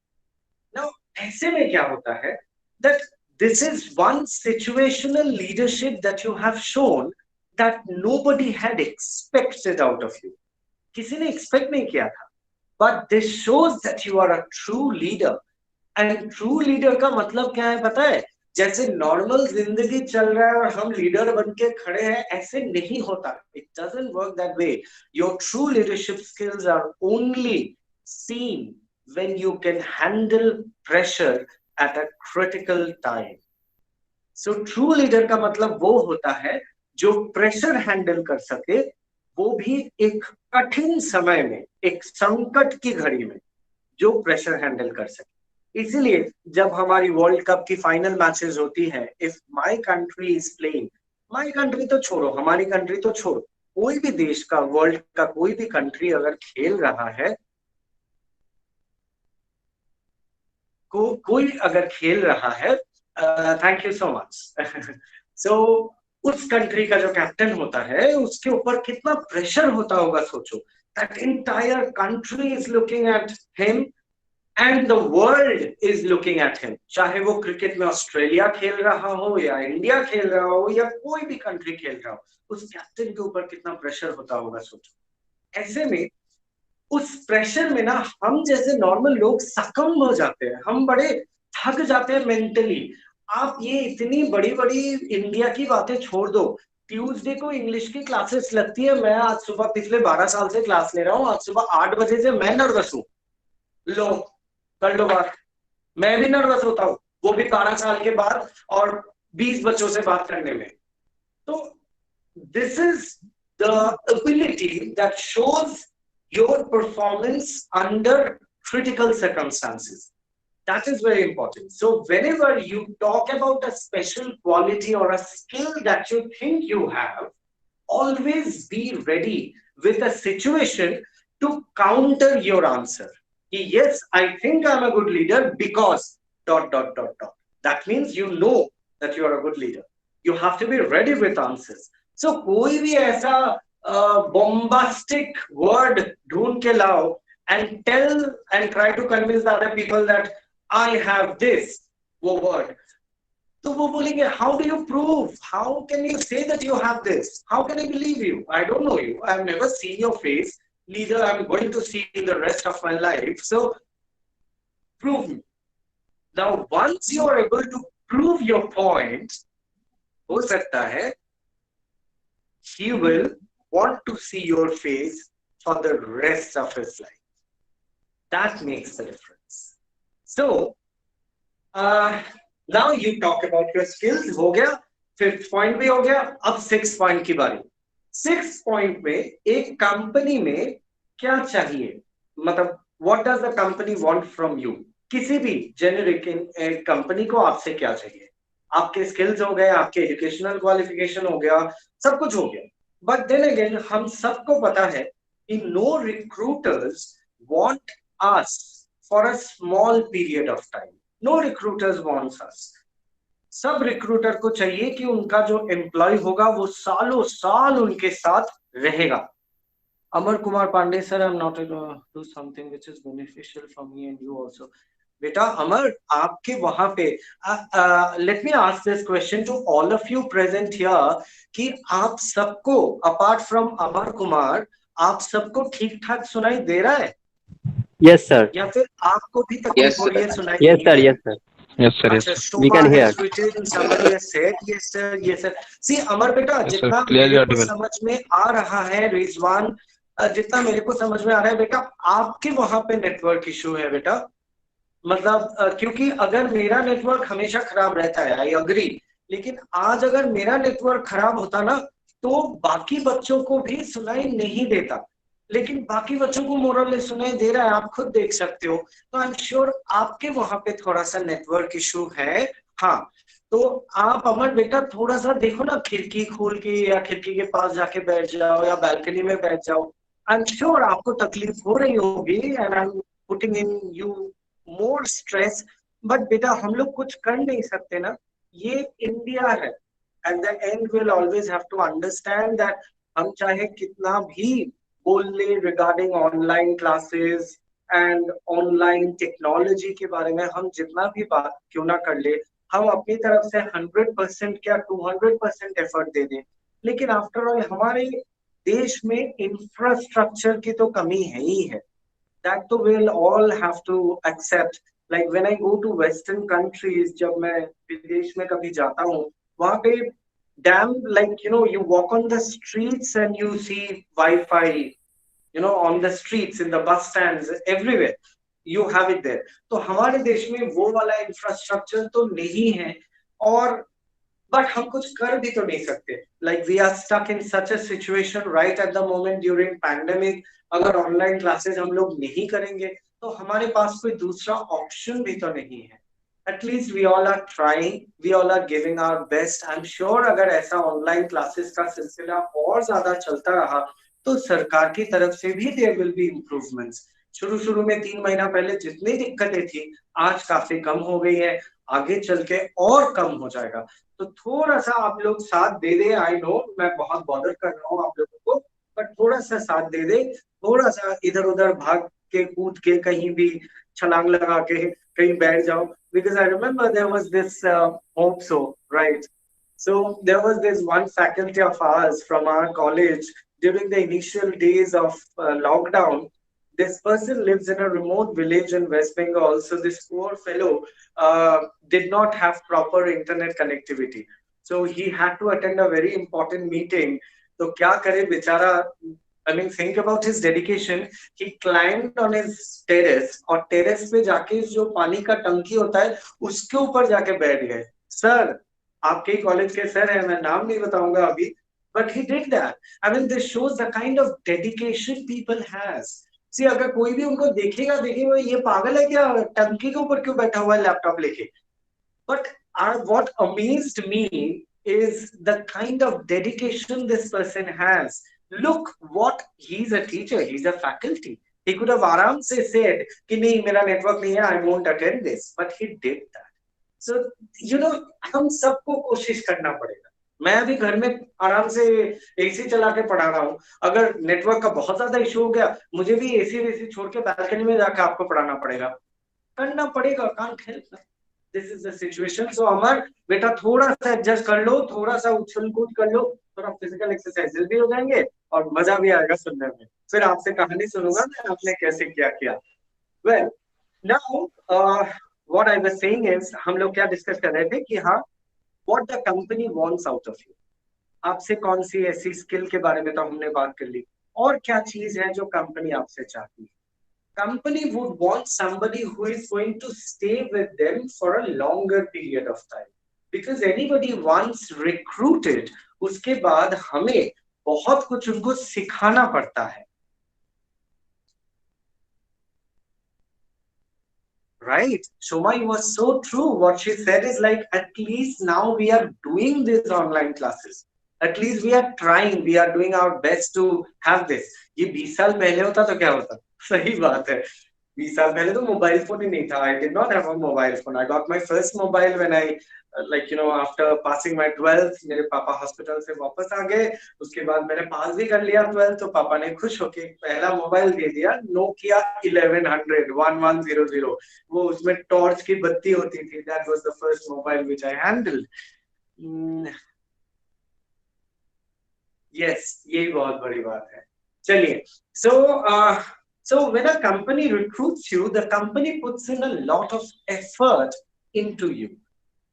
नाउ ऐसे में क्या होता है, that this is one situational leadership that you have shown that nobody had expected out of you. किसी ने एक्सपेक्ट नहीं किया था, but this shows that you are a true leader. And true leader का मतलब क्या है पता है? जैसे नॉर्मल जिंदगी चल रहा है और हम लीडर बन के खड़े हैं, ऐसे नहीं होता. It doesn't work that way. Your true leadership skills are only seen when you can handle pressure at a critical time. So true leader का मतलब वो होता है जो प्रेशर हैंडल कर सके, वो भी एक कठिन समय में, एक संकट की घड़ी में जो प्रेशर हैंडल कर सके। इसीलिए जब हमारी वर्ल्ड कप की फाइनल मैचेस होती है, if my country is playing, my country तो छोड़ो, हमारी कंट्री तो छोड़ो, कोई भी देश का, वर्ल्ड का कोई भी कंट्री अगर खेल रहा है, कोई अगर खेल रहा है, थैंक यू सो मच। सो उस कंट्री का जो कैप्टन होता है उसके ऊपर कितना प्रेशर होता होगा, सोचो। That entire country is looking at him and the world is looking at him. चाहे वो क्रिकेट में ऑस्ट्रेलिया खेल रहा हो या इंडिया खेल रहा हो या कोई भी कंट्री खेल रहा हो, उस कैप्टन के ऊपर कितना प्रेशर होता होगा, सोचो। ऐसे में उस प्रेशर में ना हम जैसे नॉर्मल लोग सकम हो जाते हैं, हम बड़े थक जाते हैं मेंटली। आप ये इतनी बड़ी बड़ी इंडिया की बातें छोड़ दो, ट्यूसडे को इंग्लिश की क्लासेस लगती है, मैं आज सुबह पिछले 12 साल से क्लास ले रहा हूँ, आज सुबह 8 बजे से मैं नर्वस हूँ। लो, कर लो बात। मैं भी नर्वस होता हूँ, वो भी 12 साल के बाद और 20 बच्चों से बात करने में। तो this is the ability that shows your performance under critical circumstances. That is very important. So whenever you talk about a special quality or a skill that you think you have, always be ready with a situation to counter your answer. Yes, I think I'm a good leader because dot dot dot dot. That means you know that you are a good leader. You have to be ready with answers. So कोई भी ऐसा bombastic word ढूंढ के लाओ and tell and try to convince the other people that I have this, वो word, तो वो बोलेंगे how do you prove, how can you say that you have this, how can I believe you, I don't know you, I have never seen your face, neither I'm going to see the rest of my life, so prove me. Now once you are able to prove your point, हो सकता है he will want to see your face for the rest of his life. That makes the difference. So now you talk about your skills, हो गया, 5th point भी हो गया, अब 6th point की बारी। 6th point में एक कंपनी में क्या चाहिए, मतलब what does the company want from you? किसी भी जेनेरिक कंपनी को आपसे क्या चाहिए? आपके स्किल्स हो गए, आपके एजुकेशनल क्वालिफिकेशन हो गया, सब कुछ हो गया। बट देन अगेन हम सबको पता है कि know recruiters want us for a small period of time. Know recruiters wants us. सब रिक्रूटर को चाहिए कि उनका जो एम्प्लॉय होगा वो सालों साल उनके साथ रहेगा। Amar Kumar Pandey sir, I am not do something which is beneficial for me and you also. बेटा अमर, आपके वहां पे let me ask this question to all of you present here कि आप सबको अपार्ट फ्रॉम अमर कुमार, आप सबको ठीक ठाक सुनाई दे रहा है? Yes, sir. या फिर आपको भी तकलीफ Yes, हो रही है sir. सुनाई Yes, देने sir. में? Yes, sir. Yes, sir. Yes, अच्छा, sir. We Shobha can has hear. written, somebody has said, yes sir, yes sir. See, अमर बेटा, Yes, sir. जितना Clearly मेरे को audible. समझ में आ रहा है, रिजवान, जितना मेरे को समझ में आ रहा है बेटा, आपके वहां पे नेटवर्क इशू है बेटा। मतलब क्योंकि अगर मेरा नेटवर्क हमेशा खराब रहता है, आई अग्री, लेकिन आज अगर मेरा नेटवर्क खराब होता ना तो बाकी बच्चों को भी सुनाई नहीं देता, लेकिन बाकी बच्चों को मोरल सुनाई दे रहा है, आप खुद देख सकते हो। तो आई एम श्योर आपके वहां पे थोड़ा सा नेटवर्क इशू है। हाँ, तो आप अमर बेटा थोड़ा सा देखो ना, खिड़की खोल के या खिड़की के पास जाके बैठ जाओ या बालकनी में बैठ जाओ। आई एम श्योर आपको तकलीफ हो रही होगी and I am putting in you more stress, but बेटा हम लोग कुछ कर नहीं सकते ना, ये इंडिया है। At the end will always have to understand that हम चाहे कितना भी बोल ले regarding online classes and online technology के बारे में, हम जितना भी बात क्यों ना कर ले, हम अपनी तरफ से 100% क्या 200% एफर्ट दे दें, लेकिन आफ्टर ऑल हमारे देश में इंफ्रास्ट्रक्चर की तो कमी है ही है। That too we'll all have to accept. Like when I go to Western countries, जब मैं विदेश में कभी जाता हूँ, वहाँ पे damn, like you walk on the streets and you see Wi-Fi, on the streets, in the bus stands, everywhere you have it there. तो हमारे देश में वो वाला इंफ्रास्ट्रक्चर तो नहीं है, और बट हम कुछ कर भी तो नहीं सकते. Like we are stuck in such a situation right at the moment during pandemic. अगर ऑनलाइन क्लासेस हम लोग नहीं करेंगे तो हमारे पास कोई दूसरा ऑप्शन भी तो नहीं है. At least we all are trying, we all are giving our best. I'm sure अगर ऐसा ऑनलाइन क्लासेस का सिलसिला और ज्यादा चलता रहा तो सरकार की तरफ से भी there will be improvements. शुरू शुरू में 3 महीना पहले जितनी दिक्कतें थी आज काफी कम हो गई है. आगे चल के और कम हो जाएगा. तो थोड़ा सा आप लोग साथ दे दे. आई नो मैं बहुत बॉदर कर रहा हूँ आप लोगों को, बट थोड़ा सा साथ दे दे. थोड़ा सा इधर उधर भाग के कूद के कहीं भी छलांग लगा के कहीं बैठ जाओ. Because I remember there was this hope so, right? So there was this one faculty of ours from our college during the initial days of lockdown. This person lives in a remote village in West Bengal. So this poor fellow did not have proper internet connectivity. So he had to attend a very important meeting. तो क्या करे बेचारा. I mean, think about his dedication. He climbed on his terrace और terrace पे जाके जो पानी का टंकी होता है उसके ऊपर जाके बैठ गए. सर, आपके कॉलेज के सर हैं, मैं नाम नहीं बताऊंगा अभी, but he did that. I mean, this shows the kind of dedication people has. See, अगर कोई भी उनको देखेगा ये पागल है क्या, टंकी के ऊपर क्यों बैठा हुआ है लैपटॉप लेके. But what amazed me is the kind of dedication this person has. Look what he's a teacher, he's a faculty. He could have आराम से said कि नहीं मेरा नेटवर्क नहीं है, I won't attend this, but he did that. So you know हम सबको कोशिश करना पड़ेगा. मैं अभी घर में आराम से एसी चला के पढ़ा रहा हूँ. अगर नेटवर्क का बहुत ज्यादा इशू हो गया मुझे भी एसी वेसी छोड़ के बैल्कनी में जाकर आपको पढ़ाना पड़ेगा. करना पड़ेगा. Can't help. This is the situation. So अमर बेटा थोड़ा सा एडजस्ट कर लो, थोड़ा सा उछल कूद कर लो, थोड़ा फिजिकल एक्सरसाइजेस भी हो जाएंगे और मजा भी आएगा सुनने में. फिर आपसे कहानी सुनूंगा मैं आपने कैसे क्या किया. Well, now what I was saying is हम लोग क्या डिस्कस कर रहे थे कि हाँ what the company wants out of you. आपसे कौन सी ऐसी स्किल के बारे में तो हमने बात कर ली. और क्या चीज है जो कंपनी आपसे चाहती है. Company would want somebody who is going to stay with them for a longer period of time. Because anybody once recruited, उसके बाद हमें बहुत कुछ उनको सिखाना पड़ता है. Right? Shoma, you was so true. What she said is like, at least now we are doing these online classes. At least we are trying, we are doing our best to have this. ये 20 साल पहले होता तो क्या होता. सही बात है. 20 साल पहले तो मोबाइल फोन ही नहीं था. I did not have a mobile phone. I got my first mobile when I like you know after passing my 12th. मेरे पापा हॉस्पिटल से वापस आ गए. उसके बाद मैंने पास भी कर लिया 12th तो पापा ने खुश होके पहला मोबाइल दे दिया. Nokia 1100. वो उसमें टॉर्च की बत्ती होती थी. That was the first mobile which I handled. Yes, यही बहुत बड़ी बात है. चलिए. So when a company recruits you, the company puts in a lot of effort into you.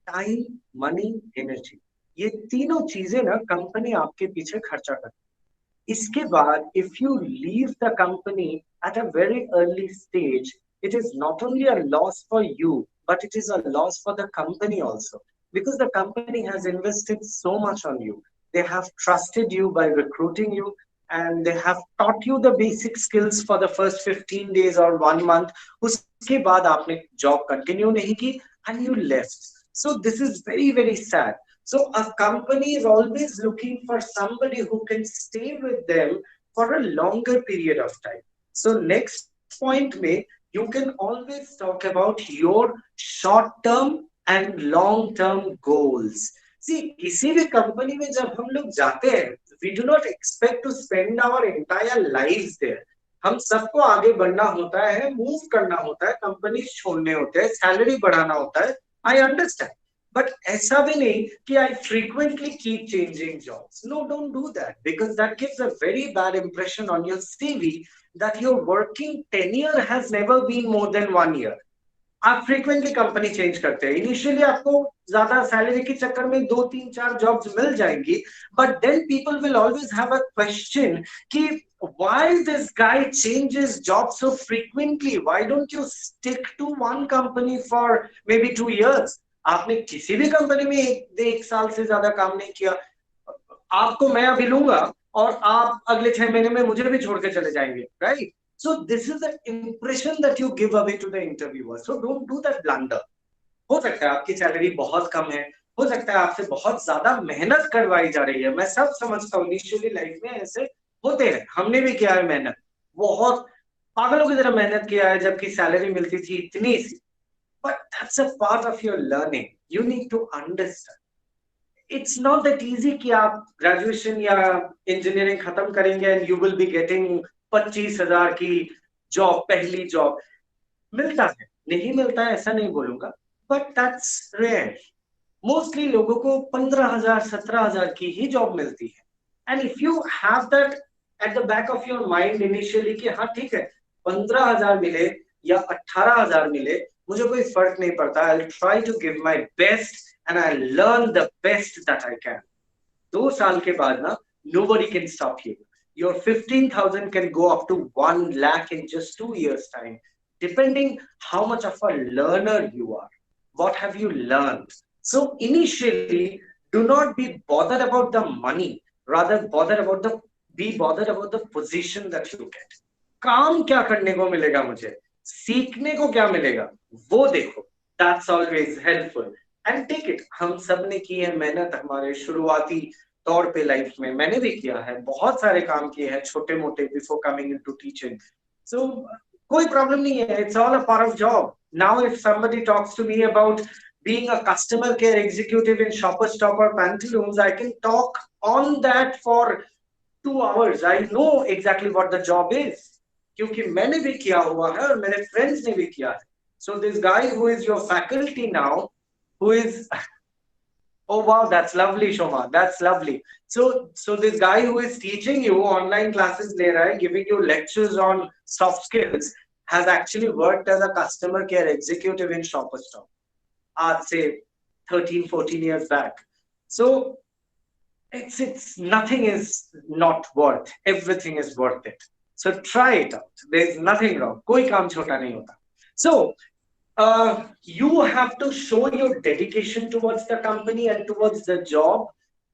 Time, money, energy. ये तीनों चीजें ना कंपनी आपके पीछे खर्चा करती है. इसके बाद if you leave the company at a very early stage, it is not only a loss for you, but it is a loss for the company also. Because the company has invested so much on you. They have trusted you by recruiting you. And they have taught you the basic skills for the first 15 days or 1 month. उसके बाद आपने job continue नहीं की and you left. So this is very, very sad. So a company is always looking for somebody who can stay with them for a longer period of time. So next point में you can always talk about your short-term and long-term goals. See, किसी भी company में जब हम लोग जाते हैं we do not expect to spend our entire lives there. हम सबको आगे बढ़ना होता है, मूव करना होता है, कंपनी छोड़ने होते हैं, सैलरी बढ़ाना होता है. I understand. But ऐसा भी नहीं कि I frequently keep changing jobs. No, don't do that because that gives a very bad impression on your CV that your working tenure has never been more than 1 year. आप frequently company change करते हैं. Initially आपको ज्यादा salary के चक्कर में 2 3 4 jobs मिल जाएंगी, but then people will always have a question कि why this guy changes jobs so frequently? Why don't you stick to one company for maybe 2 years? आपने किसी भी कंपनी में एक साल से ज्यादा काम नहीं किया, आपको मैं अभी लूंगा और आप अगले 6 महीने में मुझे भी छोड़ के चले जाएंगे, right? So this is the impression that you give away to the interviewer, so don't do that blunder. हो सकता है आपकी सैलरी बहुत कम है, हो सकता है आपसे बहुत ज्यादा मेहनत करवाई जा रही है, मैं सब समझता हूँ, इनिशियली लाइफ में ऐसे होते हैं, हमने भी किया है मेहनत, बहुत पागलों की तरह मेहनत किया है, जबकि सैलरी मिलती थी इतनी सी। But that's a part of your learning, you need to understand. It's not that easy कि आप ग्रेजुएशन या इंजीनियरिंग खत्म करेंगे and you will be getting 25,000 की जॉब, पहली जॉब। मिलता है, नहीं मिलता है ऐसा नहीं बोलूंगा, बट दैट्स रेयर। मोस्टली लोगों को 15,000 17,000 की ही जॉब मिलती है। And if you have that at the back of your mind initially कि हाँ ठीक है, 15,000 मिले या 18,000 मिले, मुझे कोई फर्क नहीं पड़ता, I will try to give my best and I learn the best that I can. 2 साल के बाद ना, nobody can stop you. Your 15,000 can go up to 1 lakh in just 2 years time, depending how much of a learner you are. What have you learned? So initially, do not be bothered about the money, rather be bothered about the position that you get. काम क्या करने को मिलेगा मुझे, सीखने को क्या मिलेगा, वो देखो। That's always helpful. And take it. हम सब ने की है मेहनत, हमारे शुरुआती तौर पे लाइफ में मैंने भी किया है, बहुत सारे काम किए हैं छोटे मोटे before coming into teaching. So कोई प्रॉब्लम नहीं है, it's all a part of job. Now if somebody talks to me about being a customer care executive in Shoppers Stop or Pantaloons, I can talk on that for 2 hours. I know exactly what the job is, क्योंकि मैंने भी किया हुआ है और मेरे friends ने भी किया है। So this guy who is your faculty now, who is oh wow, that's lovely, Shoma, that's lovely. So this guy who is teaching you online classes le raha hai, giving you lectures on soft skills, has actually worked as a customer care executive in Shoppers Stop, aaj se 13-14 years back. So it's nothing is not worth, everything is worth it. So try it out, there's nothing wrong, koi kaam chota nahi hota. So you have to show your dedication towards the company and towards the job,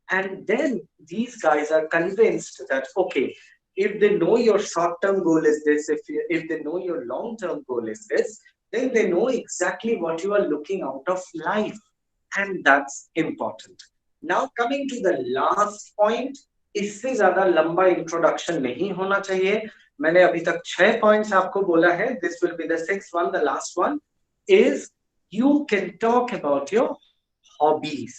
and then these guys are convinced that okay, if they know your short term goal is this, if they know your long term goal is this, then they know exactly what you are looking out of life, and that's important. Now coming to the last point, इससे ज्यादा लंबा introduction नहीं होना चाहिए। मैंने अभी तक 6 points आपको बोला है, this will be the 6th one, the last one is you can talk about your hobbies.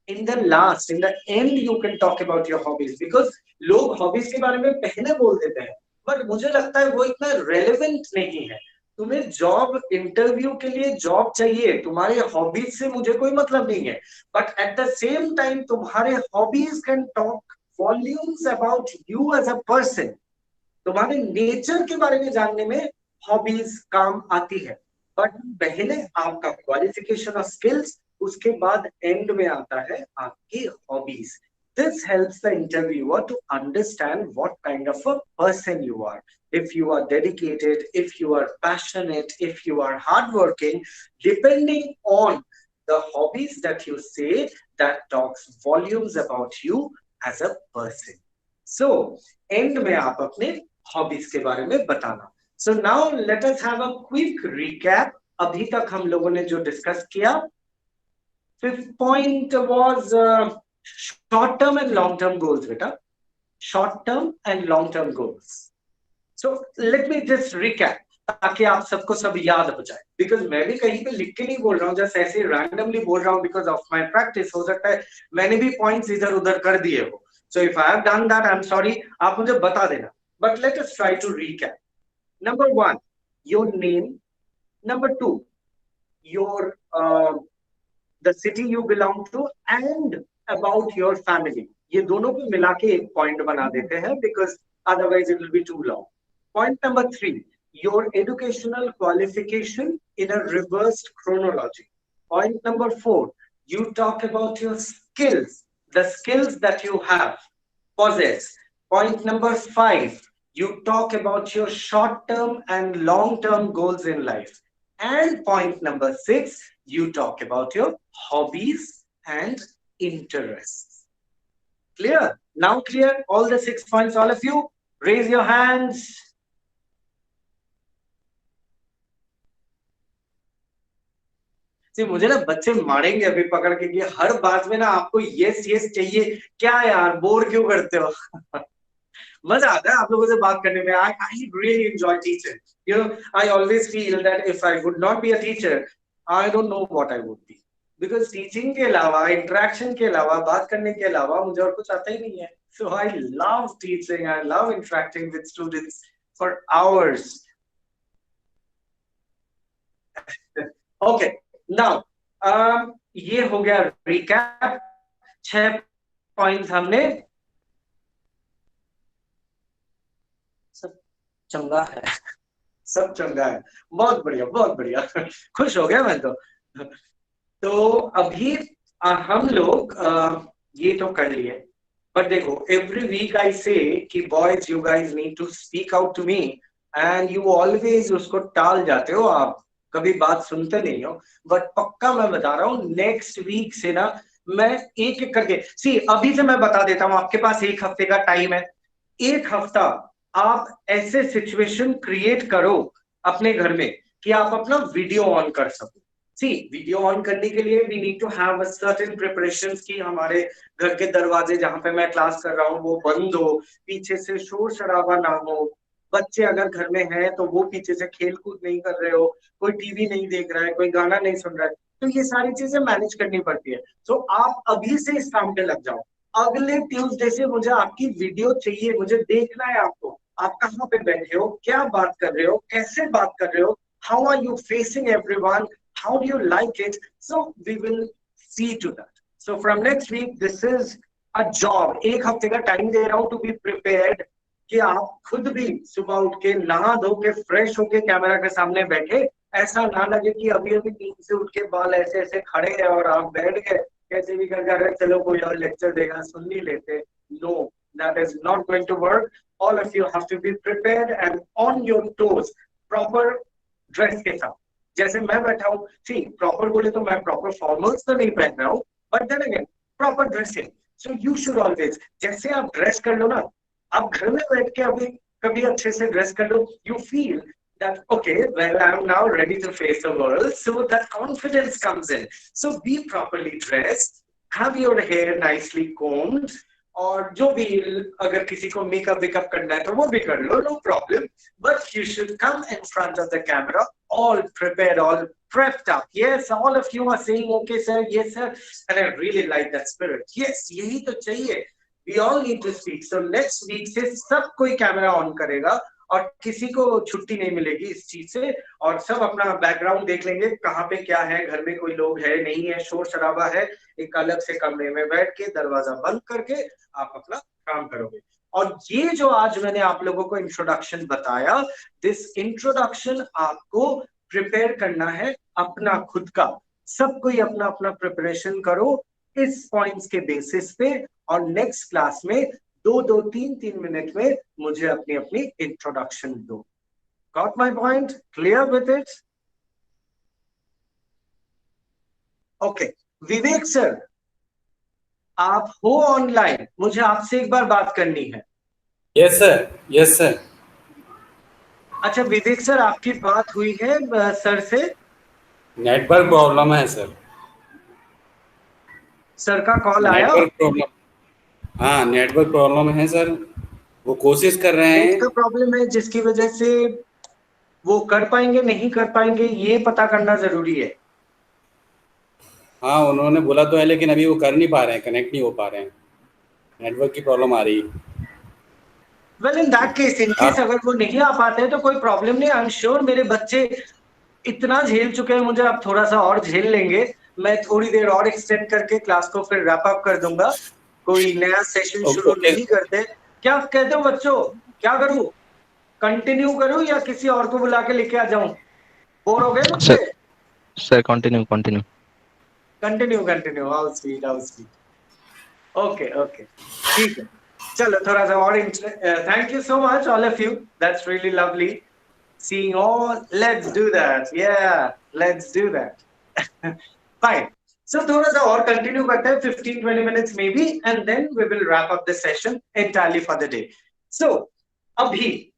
In the end you can talk about your hobbies, because लोग hobbies के बारे में पहले बोल देते हैं, but मुझे लगता है वो इतना relevant नहीं है। तुम्हें जॉब इंटरव्यू के लिए जॉब चाहिए, तुम्हारे हॉबीज से मुझे कोई मतलब नहीं है, but at the same time तुम्हारे hobbies can talk volumes about you as a person. तुम्हारे नेचर के बारे में जानने में हॉबीज काम आती है, बट पहले आपका क्वालिफिकेशन और स्किल्स, उसके बाद एंड में आता है आपकी hobbies. This helps the interviewer to understand what kind of a person you are. If you are dedicated, if you are passionate, if you are hardworking, depending on the hobbies that you say, that talks volumes about you as a person. So, end में आप अपने hobbies के बारे में बताना। So now let us have a quick recap. अभी तक हम लोगों ने जो डिस्कस किया, 5th point was short term and long term goals, beta. Short term and long term goals. So let me just recap ताकि आप सबको सब याद हो जाए, बिकॉज मैं भी कहीं पे लिख के नहीं बोल रहा हूँ, जस्ट ऐसे रैंडमली बोल रहा हूँ बिकॉज ऑफ माई प्रैक्टिस। हो सकता है मैंने भी पॉइंट्स इधर उधर कर दिए हो, so if I have done that I am sorry, आप मुझे बता देना, but let us try to recap. Number 1, your name. Number 2, your the city you belong to, and about your family. ये दोनों को मिला के एक पॉइंट बना देते हैं, because otherwise it will be too long. Point number 3, your educational qualification in a reversed chronology. Point number 4, you talk about your skills, the skills that you have possess. Point number 5, you talk about your short-term and long-term goals in life. And point number 6, you talk about your hobbies and interests. Clear? Now clear? All the 6 points, all of you? Raise your hands. मुझे ना बच्चे मारेंगे अभी पकड़ के कि हर बात में ना आपको यस यस चाहिए, क्या यार बोर क्यों करते हो? मजा आता है आप लोगों से बात करने में. I really enjoy teaching. You know, I always feel that if I would not be a teacher, I don't know what I would be. Because teaching के अलावा, interaction के अलावा, बात करने के अलावा मुझे और कुछ आता ही नहीं है. So I love teaching. I love interacting with students for hours. Okay. Now, ये हो गया recap. 6 पॉइंट्स हमने. सब चंगा है, सब चंगा है. बहुत बढ़िया, बहुत बढ़िया. खुश हो गया मैं तो अभी हम लोग ये तो कर लिए. बट देखो, एवरी वीक आई से कि boys you guys need to speak out to me and you always उसको टाल जाते हो, आप कभी बात सुनते नहीं हो. बट पक्का मैं बता रहा हूँ, नेक्स्ट वीक से ना मैं एक एक करके, सी अभी से मैं बता देता हूँ, आपके पास 1 हफ्ते का टाइम है. 1 हफ्ता आप ऐसे सिचुएशन क्रिएट करो अपने घर में कि आप अपना वीडियो ऑन कर सको. सी वीडियो ऑन करने के लिए we need to have a certain preparations कि हमारे घर के दरवाजे जहां पे मैं क्लास कर रहा हूँ वो बंद हो, पीछे से शोर शराबा ना हो, बच्चे अगर घर में हैं तो वो पीछे से खेल कूद नहीं कर रहे हो, कोई टीवी नहीं देख रहा है, कोई गाना नहीं सुन रहा है. तो ये सारी चीजें मैनेज करनी पड़ती है. तो आप अभी से इस काम पे लग जाओ. अगले ट्यूसडे से मुझे आपकी वीडियो चाहिए, मुझे देखना है आपको, आप कहाँ पे बैठे हो, क्या बात कर रहे हो, कैसे बात कर रहे हो, how are you facing everyone, how do you like it. So we will see to that. So from next week this is a job. 1 हफ्ते का टाइम दे रहा हूँ to be prepared कि आप खुद भी सुबह उठ के नहा धो के फ्रेश होके कैमरा के सामने बैठे, ऐसा ना लगे कि अभी अभी नींद से उठ के बाल ऐसे ऐसे खड़े हैं और आप बैठ गए कैसे भी करके, चलो कोई और लेक्चर देगा सुन नहीं लेते. No, that is not going to work. All of you have to be prepared and on your toes, proper dress के साथ. जैसे मैं बैठा हूँ, सी प्रॉपर बोले तो मैं प्रॉपर फॉर्मल्स तो नहीं पहन रहा हूँ, but then again proper dressing. So you should always, जैसे आप ड्रेस कर लो ना, आप घर में बैठ के अभी कभी अच्छे से ड्रेस कर लो, you feel that okay, well, I'm now ready to face the world, so that confidence comes in. So be properly dressed, have your hair nicely combed, और जो भी अगर किसी को मेकअप वेकअप करना है तो वो भी कर लो, no problem. But you should come in front of the camera all prepared, all prepped up. Yes, all of you are saying okay sir, yes sir, and I really like that spirit. Yes, यही तो चाहिए. We all need to speak. So next week से सब कोई camera on करेगा और किसी को छुट्टी नहीं मिलेगी इस चीज से, और सब अपना बैकग्राउंड देख लेंगे, कहाँ पे क्या है, घर में कोई लोग है नहीं है, शोर शराबा है, एक अलग से कमरे में बैठ के दरवाजा बंद करके आप अपना काम करोगे. और ये जो आज मैंने आप लोगों को इंट्रोडक्शन बताया, दिस इंट्रोडक्शन आपको प्रिपेयर करना है अपना खुद का. सब कोई अपना अपना प्रिपरेशन करो इस पॉइंट्स के बेसिस पे, और नेक्स्ट क्लास में 2-2, 3-3 मिनट में मुझे अपनी अपनी इंट्रोडक्शन दो. Got my point? Clear with it? Okay, Vivek sir आप हो ऑनलाइन? मुझे आपसे एक बार बात करनी है. Yes sir, yes sir. अच्छा विवेक सर, आपकी बात हुई है सर से? नेटवर्क प्रॉब्लम है सर. सर का कॉल आया? नेटवर्क प्रॉब्लम, हाँ नेटवर्क प्रॉब्लम है सर. वो कोशिश कर रहे हैं. नेट का प्रॉब्लम है जिसकी वजह से वो कर पाएंगे नहीं कर पाएंगे ये पता करना जरूरी है. हाँ उन्होंने बोला तो है, लेकिन अभी वो कर नहीं पा रहे हैं, कनेक्ट नहीं हो पा रहे हैं, नेटवर्क की प्रॉब्लम आ रही है. Well in that case, in case अगर वो नहीं आ पाते हैं तो कोई प्रॉब्लम नहीं. आई एम श्योर मेरे बच्चे इतना झेल चुके हैं मुझे, अब थोड़ा सा और झेल लेंगे. मैं थोड़ी देर और एक्सटेंड करके क्लास को फिर रैप अप कर दूंगा. कोई नया सेशन शुरू नहीं करते. क्या कहते हो बच्चों, क्या करूं, कंटिन्यू करूं या किसी और को बुला के लेके आ जाऊं? बोर हो गए मुझसे? Sir continue continue continue. How sweet, how sweet. Okay okay ठीक है, चलो थोड़ा सा और. Thank you so much all of you, that's really lovely seeing all. Let's do that. Yeah, let's do that. Fine. So थोड़ा सा और continue करते हैं 15-20 minutes maybe, and then we will wrap up the session entirely for the day. So abhi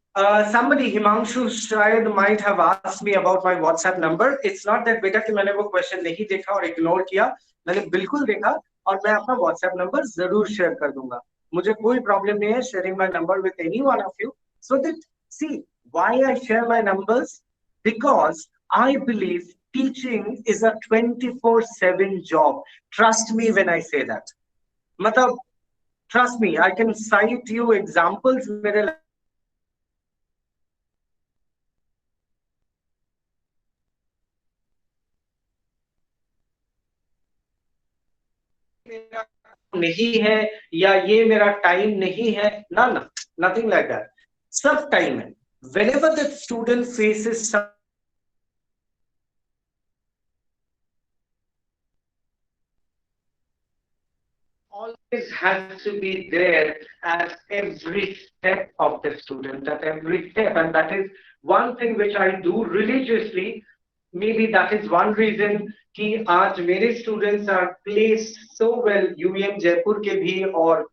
somebody Himanshu शायद might have asked me about my WhatsApp number. It's not that बेटा कि मैंने वो question नहीं देखा और ignore किया, मैंने बिल्कुल देखा और मैं अपना WhatsApp number जरूर share कर दूंगा. मुझे कोई problem नहीं है sharing my number with any one of you. So that see why I share my numbers, because I believe teaching is a 24/7 job. Trust me when I say that. मतलब, trust me, I can cite you examples मेरे नहीं है या ये मेरा time नहीं है, ना ना, nothing like that. सब टाइम है. Whenever the student faces some always has to be there at every step of the student, at every step. And that is one thing which I do religiously. Maybe that is one reason कि आज मेरे students are placed so well UEM Jaipur के भी और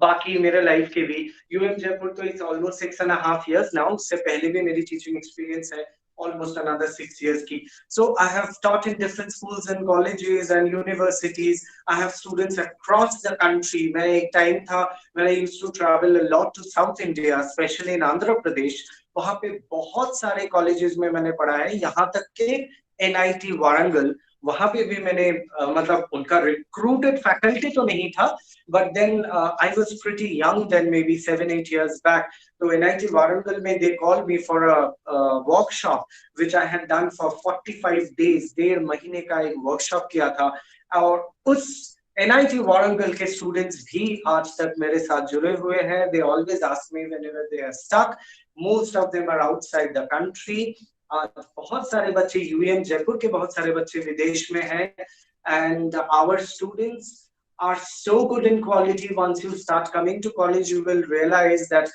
बाकी मेरे life के भी. UEM जयपुर तो it's almost 6.5 years now. उससे पहले भी मेरी teaching experience है almost another 6 years की. So I have taught in different schools and colleges and universities. I have students across the country. मैं एक time था when I used to travel a lot to South India, especially in Andhra Pradesh. वहाँ पे बहुत सारे colleges में मैंने पढ़ा है, यहाँ तक के NIT वारंगल, वहाँ पे भी मैंने मतलब उनका recruited faculty तो नहीं था, but then I was pretty young then, maybe 7-8 years back. So NIT Warangal mein they called me for a workshop which I had done for 45 days. 1.5 महीने का एक workshop किया था और उस NIT Warangal के students भी आज तक मेरे साथ जुड़े हुए हैं. They always ask me whenever they are stuck. Most of them are outside the country. बहुत सारे बच्चे UEM जयपुर के बहुत सारे बच्चे विदेश में हैं. And our students are so good in quality. Once you start coming to college, you will realize that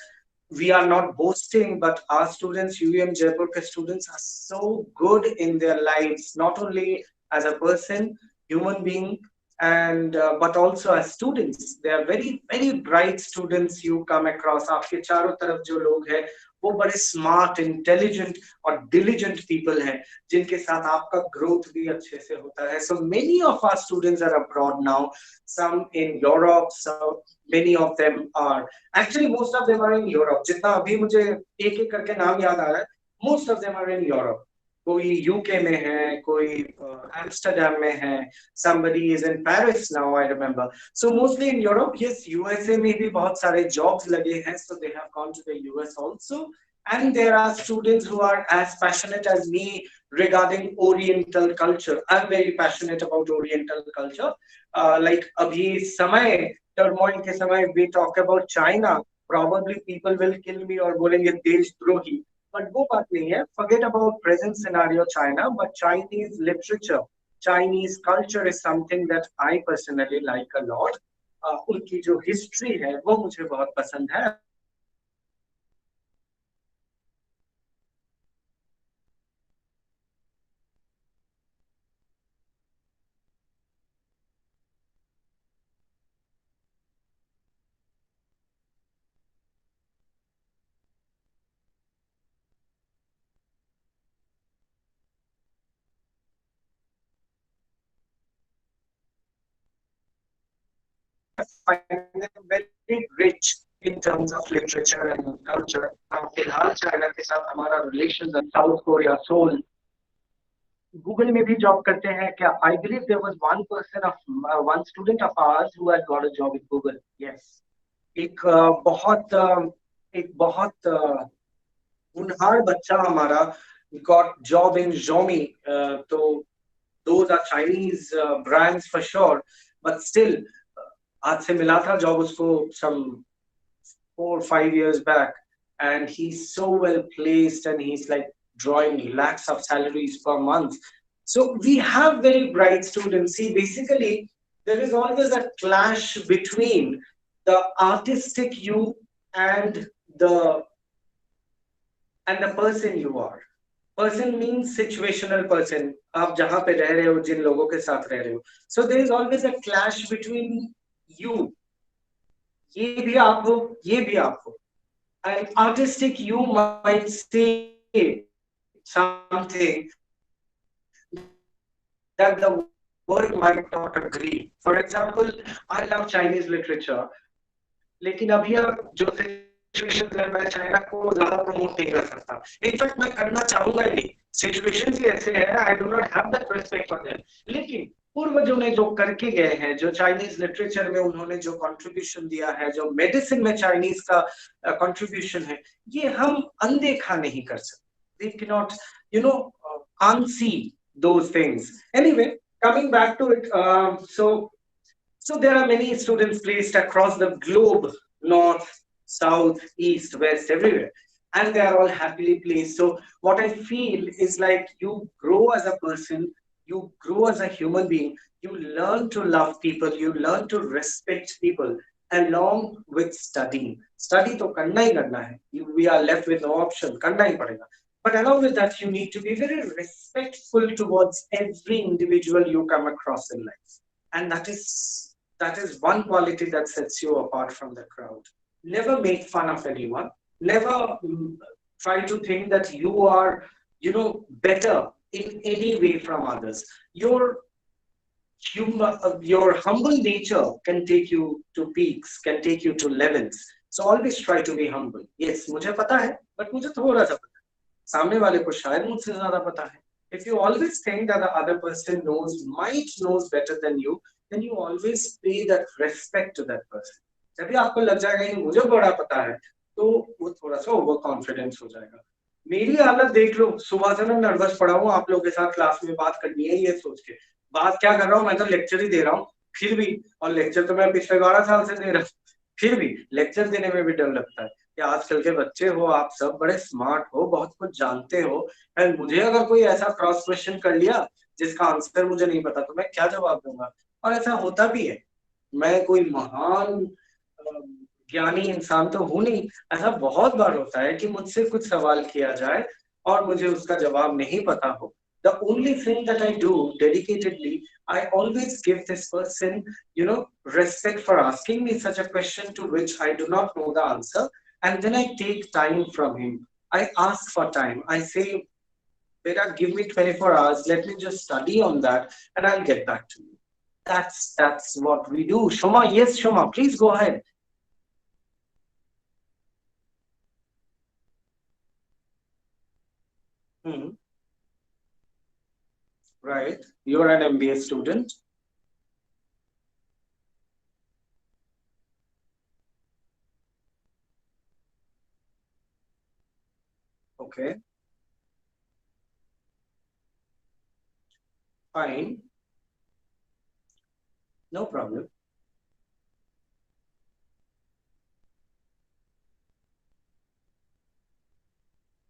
we are not boasting, but our students, UEM Jaipur ke students, are so good in their lives, not only as a person, human being, and but also as students. They are very, very bright students you come across. आपके चारों तरफ जो लोग हैं, वो बड़े smart, intelligent और diligent people हैं, जिनके साथ आपका growth भी अच्छे से होता है. So many of our students are abroad now. Some in Europe. So many of them are actually, most of them are in Europe. जितना अभी मुझे एक एक करके नाम याद आ रहा है, most of them are in Europe. कोई UK में है, कोई Amsterdam में है. Somebody is in Paris now, I remember. So mostly in Europe. Yes, USA में भी बहुत सारे jobs लगे हैं, so they have gone to the US also. And there are students who are as passionate as me regarding Oriental culture. I'm very passionate about Oriental culture. Like अभी समय turmoil के समय we talk about China, probably people will kill me और बोलेंगे देशद्रोही, but वो बात नहीं है. Forget about present scenario China, but Chinese literature, Chinese culture is something that I personally like a lot. उनकी जो history है वो मुझे बहुत पसंद है. Find them very rich in terms of literature and culture. फिलहाल चाइना के साथ हमारा रिलेशन है. South Korea, soul. गूगल में भी जॉब करते हैं क्या? I believe there was one person of one student of ours who had got a job in Google. Yes. एक बहुत उन्हार बच्चा हमारा got job in Xiaomi. तो those are Chinese brands for sure, but still आज से मिला था job उसको some 4-5 years back, and he's so well placed and he's like drawing lakhs of salaries per month. So we have very bright students. See, basically there is always a clash between the artistic you and the person you are. Person means situational person, आप जहां पे रह रहे हो, जिन लोगों के साथ रह रहे हो. So there is always a clash between you. ये भी आप हो, ये भी आप हो. And artistic you might say something that the world might not agree. For example, I love Chinese literature, लेकिन अभी आप जो सिचुएशन है, मैं चाइना को ज्यादा प्रमोट नहीं कर सकता. इनफैक्ट मैं करना चाहूंगा ही नहीं. सिचुएशन ही ऐसे है, I do not have that respect for them. लेकिन पूर्वजों ने जो करके गए हैं, जो चाइनीज लिटरेचर में उन्होंने जो कंट्रीब्यूशन दिया है, जो मेडिसिन में चाइनीज का कंट्रीब्यूशन है, ये हम अनदेखा नहीं कर सकते. we cannot, you know, unsee those things. Anyway, coming back to it, so there are many students placed across the globe, north, south, east, west, everywhere, and they are all happily placed. So what I feel is like you grow as a person, you grow as a human being, you learn to love people, you learn to respect people along with studying. Study to करना ही करना है. We are left with no option. करना ही पड़ेगा. But along with that, you need to be very respectful towards every individual you come across in life. And that is one quality that sets you apart from the crowd. Never make fun of anyone. Never try to think that you are, better in any way from others. Your humble nature can take you to peaks, can take you to levels. So always try to be humble. Yes, मुझे पता है, but मुझे थोड़ा सा पता है. सामने वाले को शायद मुझसे ज्यादा पता है. If you always think that the other person knows better than you, then you always pay that respect to that person. जब भी आपको लग जाएगा कि मुझे बड़ा पता है, तो वो थोड़ा सा ओवर कॉन्फिडेंस हो जाएगा. मेरी हालत देख लो, सुबह से मैं नर्वस पड़ा हूँ आप लोगों के साथ क्लास में बात करनी है, ये सोच के. बात क्या कर रहा हूँ, मैं तो लेक्चर ही दे रहा हूँ. फिर भी, और लेक्चर तो मैं पिछले 12 साल से दे रहा हूँ, फिर भी लेक्चर देने में भी डर लगता है कि आजकल के बच्चे हो, आप सब बड़े स्मार्ट हो, बहुत कुछ जानते हो, एंड मुझे अगर कोई ऐसा क्रॉस क्वेश्चन कर लिया जिसका आंसर मुझे नहीं पता, तो मैं क्या जवाब दूंगा. और ऐसा होता भी है. मैं कोई महान ज्ञानी इंसान तो हूं नहीं. ऐसा बहुत बार होता है कि मुझसे कुछ सवाल किया जाए और मुझे उसका जवाब नहीं पता हो. The only thing that I do dedicatedly, I always give this person, respect for asking me such a question to which I do not know the answer, and then I take time from him. I ask for time. I say, Beta, give me 24 hours. Let me just study on that, and I'll get back to you. That's what we do. Shoma, yes, Shoma, please go ahead. Hmm. Right. You're an MBA student. Okay. Fine. No problem.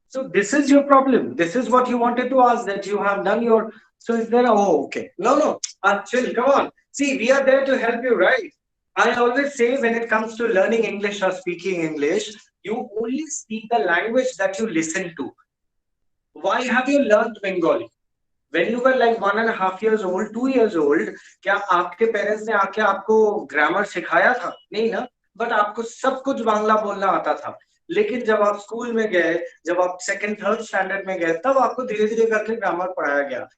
So this is your problem. This is what you wanted to ask, that you have done your. So is there? Oh, okay. No, no. Chill. Come on. See, we are there to help you, right? I always say when it comes to learning English or speaking English, you only speak the language that you listen to. Why have you learned Bengali? When you were like 1.5 years old, 2 years old, क्या आपके parents ने आके आपको grammar सिखाया था? नहीं ना. But आपको सब कुछ बांग्ला बोलना आता था. लेकिन जब आप स्कूल में गए, जब आप सेकंड थर्ड स्टैंडर्ड में गए, तब आपको धीरे धीरे करके ग्रामर पढ़ाया गया.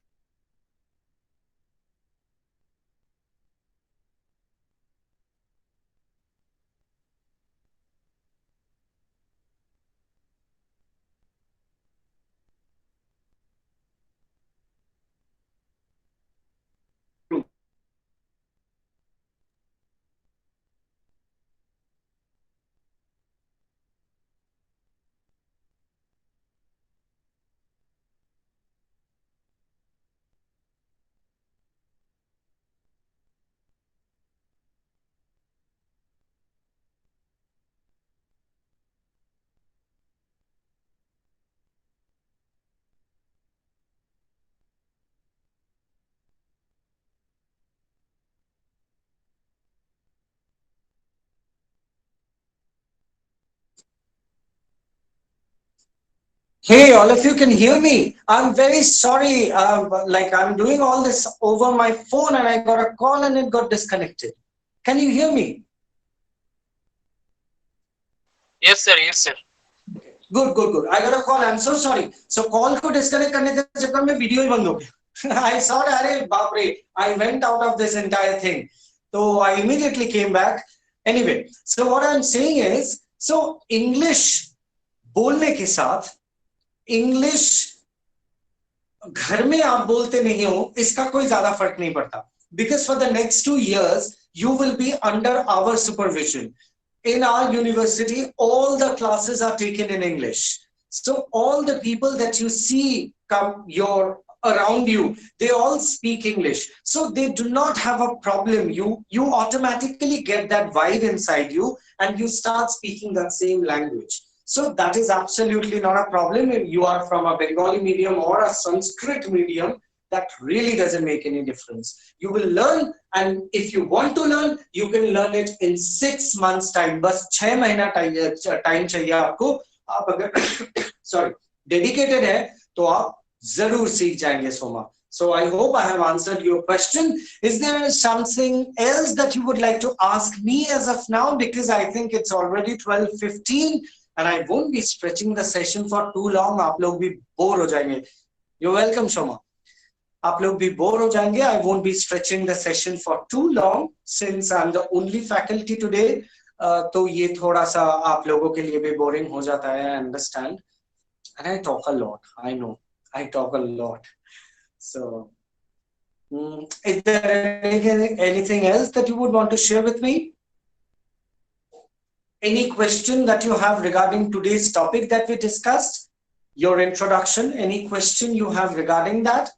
Hey, all of you can hear me. I'm very sorry. Like I'm doing all this over my phone and I got a call and it got disconnected. Can you hear me? Yes, sir. Yes, sir. Good, good, good. I got a call. I'm so sorry. So call को disconnect करने के चक्कर में video ही बंद हो गया. I saw that. अरे बाप रे. I went out of this entire thing. So I immediately came back. Anyway, so what I'm saying is, so English बोलने के साथ English घर में आप बोलते नहीं हो इसका कोई ज्यादा फर्क नहीं पड़ता because for the next 2 years you will be under our supervision. In our university all the classes are taken in English, so all the people that you see come your around you, they all speak English, so they do not have a problem. You automatically get that vibe inside you and you start speaking that same language. So that is absolutely not a problem. If you are from a Bengali medium or a Sanskrit medium, that really doesn't make any difference. You will learn, and if you want to learn, you can learn it in 6 months time. बस 6 महीना time चाहिए आपको. आप अगर sorry dedicated है तो आप जरूर सीख जाएंगे Soma. So I hope I have answered your question. Is there something else that you would like to ask me as of now? Because I think it's already 12:15 and I won't be stretching the session for too long. आप लोग भी bore हो जाएंगे. You're welcome, Shoma. आप लोग भी bore हो जाएंगे. I won't be stretching the session for too long since I'm the only faculty today. तो ये थोड़ा सा आप लोगों के लिए भी boring हो जाता है. I understand. And I talk a lot. I know. I talk a lot. So, is there anything else that you would want to share with me? Any question that you have regarding today's topic that we discussed? Your introduction, any question you have regarding that?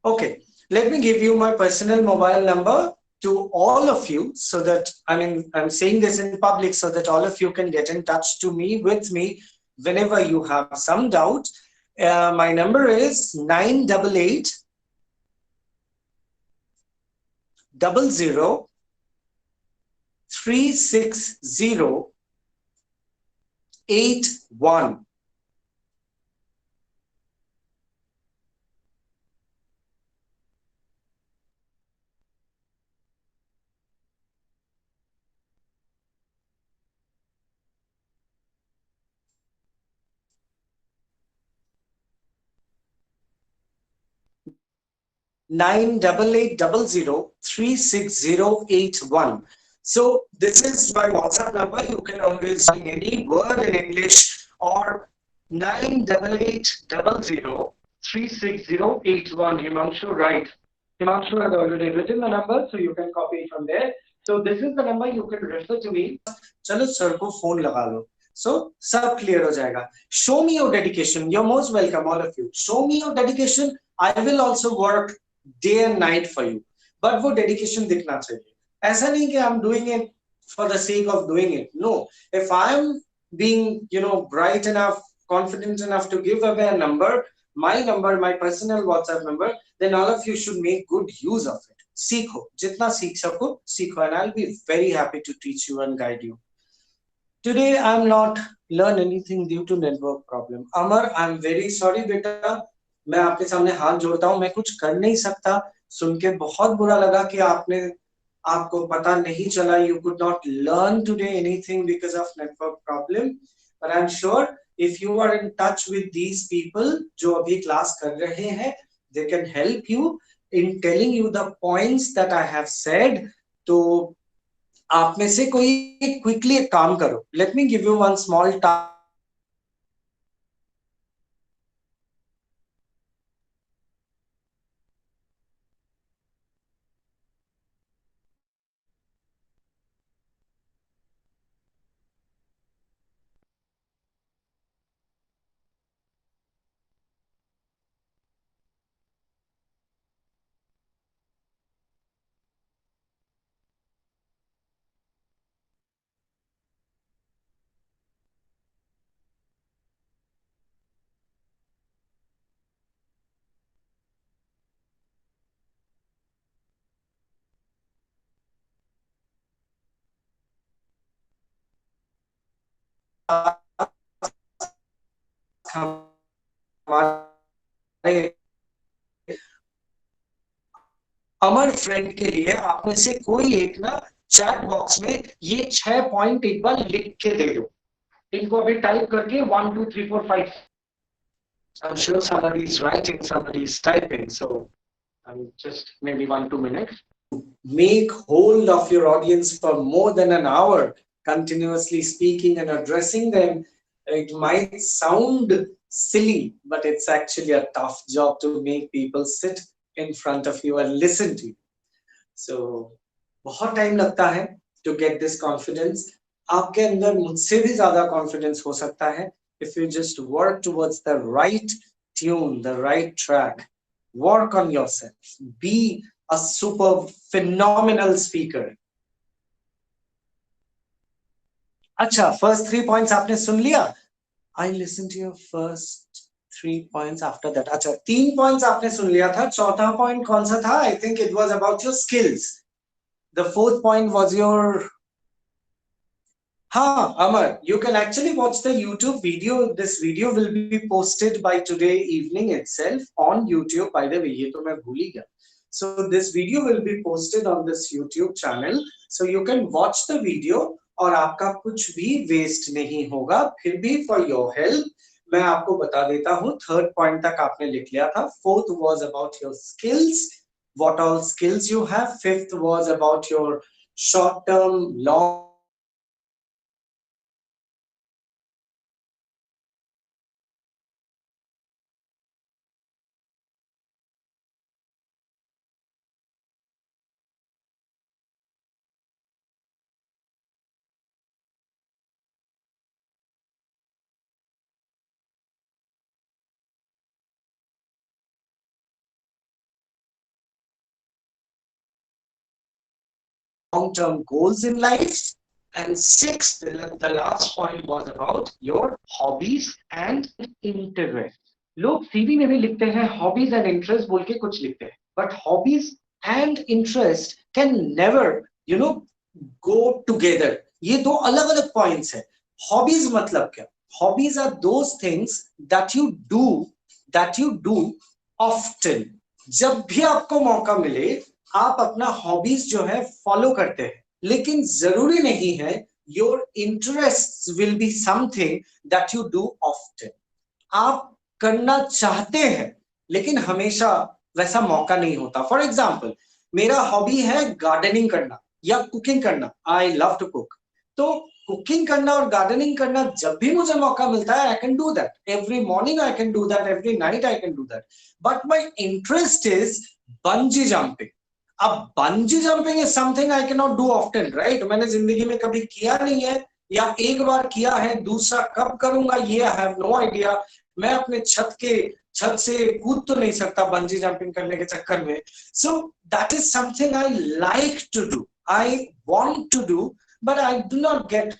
Okay, let me give you my personal mobile number to all of you so that, I'm saying this in public so that all of you can get in touch with me whenever you have some doubt. My number is 988 00 36081. Nine double eight 36081. So this is my WhatsApp number. You can always find any word in English or 98800 36081. Himanshu, right? Himanshu has already written the number, so you can copy it from there. So this is the number you can refer to me. चलो sir को phone लगा लो. So सब clear हो जाएगा. Show me your dedication. You're most welcome, all of you. Show me your dedication. I will also work day and night for you. But वो dedication दिखना चाहिए. ऐसा नहीं कि I'm doing it for the sake of doing it. No. If I'm being, bright enough, confident enough to give away a number, my personal WhatsApp number, then all of you should make good use of it. सीखो, जितना सीख सको सीखो, and I'll be very happy to teach you and guide you. Today I'm not learn anything due to network problem. Amar, I'm very sorry बेटा. मैं आपके सामने हाथ जोड़ता हूँ. मैं कुछ कर नहीं सकता. सुन के बहुत बुरा लगा कि आपको पता नहीं चला. You could not learn today anything because of network problem. But I'm sure if you are in touch with these people जो अभी क्लास कर रहे हैं, they can help you in telling you the points that I have said. तो आप में से कोई क्विकली एक काम करो. Let me give you one small task. हमारे अमर फ्रेंड के लिए आप में से कोई एक ना चैट बॉक्स में ये 6 पॉइंट एक बार लिख के दे दो। इनको अभी टाइप करके 1 2 3 4 5 I'm sure somebody is writing, somebody is typing, so I'm just maybe 1 2 minutes. Make hold of your audience for more than an hour, continuously speaking and addressing them. It might sound silly, but it's actually a tough job to make people sit in front of you and listen to you. So, बहुत time लगता है to get this confidence. आपके अंदर मुझसे भी ज्यादा confidence हो सकता है if you just work towards the right tune, the right track. Work on yourself. Be a super phenomenal speaker. अच्छा, first 3 points आपने सुन लिया? I listened to your first 3 points after that. अच्छा, 3 points आपने सुन लिया था. चौथा point कौन सा था? I think it was about your skills. The fourth point was your... हाँ, Amar, you can actually watch the YouTube video. This video will be posted by today evening itself on YouTube. By the way, ये तो मैं भूल ही गया. So this video will be posted on this YouTube channel. So you can watch the video और आपका कुछ भी waste नहीं होगा. फिर भी for your help, मैं आपको बता देता हूँ. Third point तक आपने लिख लिया था. Fourth was about your skills. What all skills you have. Fifth was about your short-term, long long-term goals in life. And sixth, the last point was about your hobbies and interests. लोग CV में भी लिखते हैं hobbies and interests बोल के कुछ लिखते हैं, but hobbies and interest can never, go together. ये दो अलग-अलग points हैं. Hobbies मतलब क्या? Hobbies are those things that you do often. जब भी आपको मौका मिले आप अपना हॉबीज जो है फॉलो करते हैं, लेकिन जरूरी नहीं है your interest will be something that you do often. आप करना चाहते हैं लेकिन हमेशा वैसा मौका नहीं होता. फॉर एग्जाम्पल, मेरा हॉबी है गार्डनिंग करना या कुकिंग करना. I love to cook. तो कुकिंग करना और गार्डनिंग करना जब भी मुझे मौका मिलता है I can do that. Every morning I can do that, every night I can do that. But my interest is bungee jumping. अब bungee jumping is something I can not do often, right? मैंने जिंदगी में कभी किया नहीं है या एक बार किया है, दूसरा कब करूंगा ये आई हैव नो आइडिया. मैं अपने छत से कूद तो नहीं सकता बंजी जंपिंग करने के चक्कर में. So that is something I like to do, I want to do, but I do not get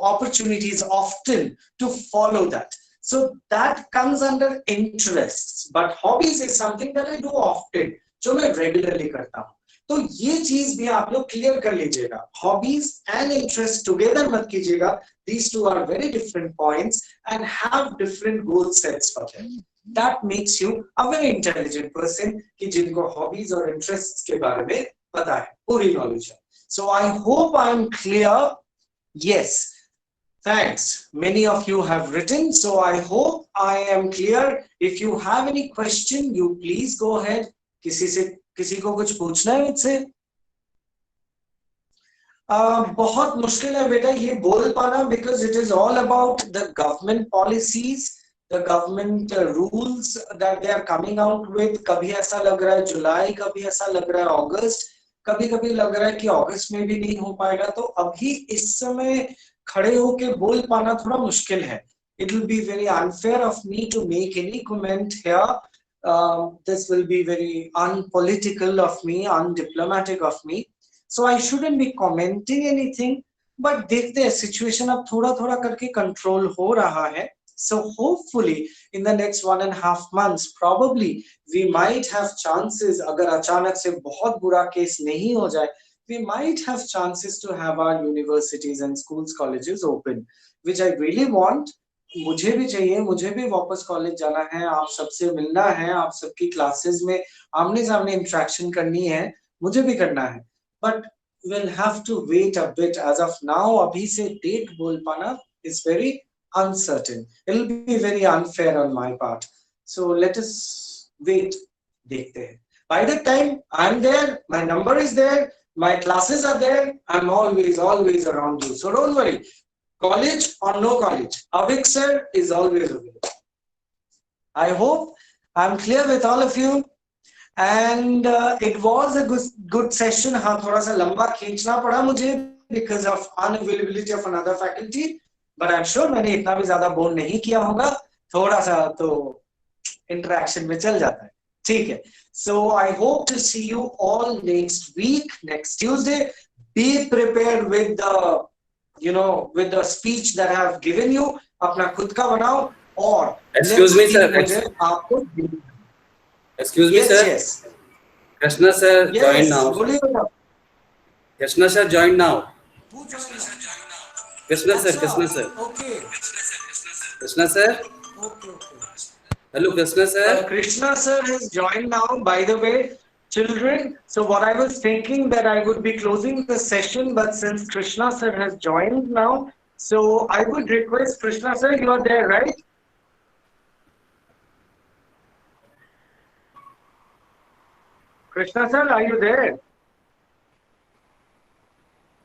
opportunities often to follow that. So that comes under interests, but hobbies is something that I do often, जो मैं regularly करता हूँ. तो ये चीज भी आप लोग क्लियर कर लीजिएगा. हॉबीज एंड इंटरेस्ट टुगेदर मत कीजिएगा. These two are very different points and have different goal sets for them. That makes you a very intelligent person कि जिनको हॉबीज और इंटरेस्ट के बारे में पता है, पूरी नॉलेज है. So I hope I am clear. Yes. Thanks. Many of you have written, so I hope I am clear. If you have any question, you please go ahead. किसी को कुछ पूछना है मुझसे? बहुत मुश्किल है बेटा ये बोल पाना, because it is all about the government policies, the government rules that they are coming out with. कभी ऐसा लग रहा है जुलाई, कभी ऐसा लग रहा है अगस्त, कभी कभी लग रहा है कि अगस्त में भी नहीं हो पाएगा. तो अभी इस समय खड़े होके बोल पाना थोड़ा मुश्किल है. It will be very unfair of me to make any comment here. This will be very unpolitical of me, undiplomatic of me. So I shouldn't be commenting anything. But देखते हैं, situation अब थोड़ा थोड़ा करके control हो रहा है. So hopefully in the next 1.5 months probably we might have chances, अगर अचानक से बहुत बुरा केस नहीं हो जाए, we might have chances to have our universities and schools, colleges open, which I really want. मुझे भी चाहिए, मुझे भी वापस कॉलेज जाना है, आप सबसे मिलना है, आप सबकी क्लासेस में आमने सामने इंटरेक्शन करनी है, मुझे भी करना है. But we'll have to wait a bit. As of now, अभी से डेट बोल पाना is very uncertain. It'll be very unfair on my part. So let us wait. देखते हैं. By the time I'm there, my number is there, my classes are there, I'm always around you. So don't worry. College or no college, Avik sir is always available. I hope I'm clear with all of you. And it was a good session. हाँ थोड़ा सा लंबा खींचना पड़ा मुझे because of unavailability of another faculty. But I'm sure मैंने इतना भी ज़्यादा बोर नहीं किया होगा. थोड़ा सा तो interaction में चल जाता है. ठीक है. So I hope to see you all next week, next Tuesday. Be prepared with the with the speech that I have given you. अपना खुद का बनाओ और Excuse me, sir. आपको Excuse me, sir. Yes. Krishna sir, Yes. join now. बोलिए बेटा. Krishna sir, join now. Who joined? Krishna sir, अच्छा, Krishna sir. Okay. Krishna sir. Okay. Hello, Krishna sir. Krishna sir has joined now, by the way, children. So what I was thinking that I would be closing the session, but since Krishna sir has joined now, so I would request Krishna sir, you are there, right? Krishna sir, are you there?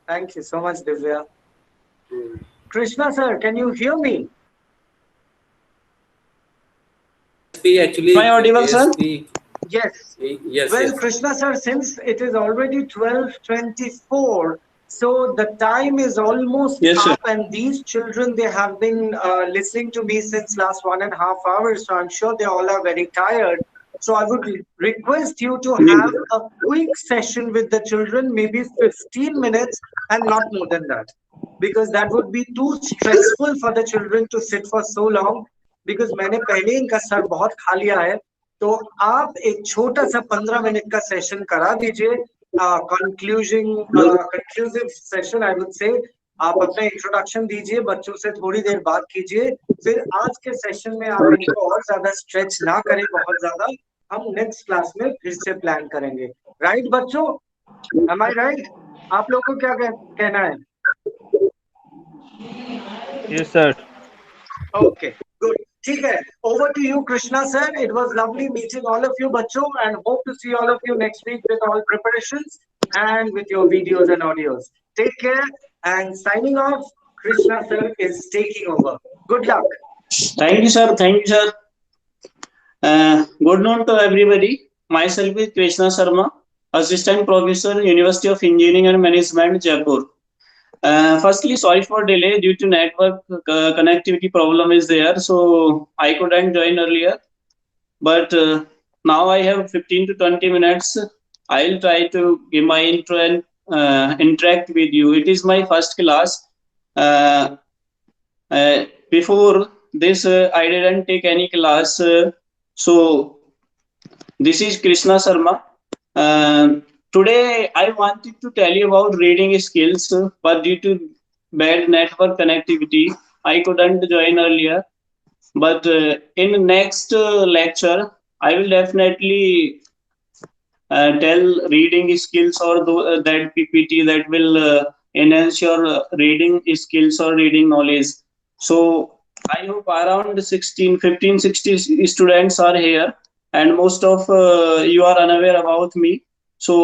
Thank you so much, Divya. Krishna sir, can you hear me? Actually, am I audible, sir? Yes. Yes. Well, yes. Krishna sir, since it is already 12:24, so the time is almost Yes, sir. up, and these children, they have been listening to me since last 1.5 hours, so I'm sure they all are very tired. So I would request you to have a quick session with the children, maybe 15 minutes and not more than that, because that would be too stressful for the children to sit for so long. Because मैंने पहले इनका sir बहुत खा लिया है, तो आप एक छोटा सा 15 मिनट का सेशन करा दीजिए. Conclusive session I would say. आप अपना इंट्रोडक्शन दीजिए, बच्चों से थोड़ी देर बात कीजिए, फिर आज के सेशन में आप इनको और ज्यादा स्ट्रेच ना करें बहुत ज्यादा. हम नेक्स्ट क्लास में फिर से प्लान करेंगे. राइट बच्चों? एम आई राइट? आप लोगों को क्या कहना है? Yes, sir. Okay, good. ठीक है. Over to you, Krishna sir. It was lovely meeting all of you, बच्चों, and hope to see all of you next week with all preparations and with your videos and audios. Take care and signing off. Krishna sir is taking over. Good luck. Thank you, sir. Thank you, sir. Good noon to everybody. Myself is Krishna Sharma, Assistant Professor, University of Engineering and Management, Jaipur. Firstly, sorry for delay due to network connectivity problem is there, so I couldn't join earlier. But now I have 15 to 20 minutes. I'll try to give my intro and interact with you. It is my first class. Before this, I didn't take any class. So this is Krishna Sharma. Today, I wanted to tell you about reading skills, but due to bad network connectivity, I couldn't join earlier. But in next lecture, I will definitely tell reading skills or that PPT that will enhance your reading skills or reading knowledge. So I hope around 15, 60 students are here, and most of you are unaware about me. So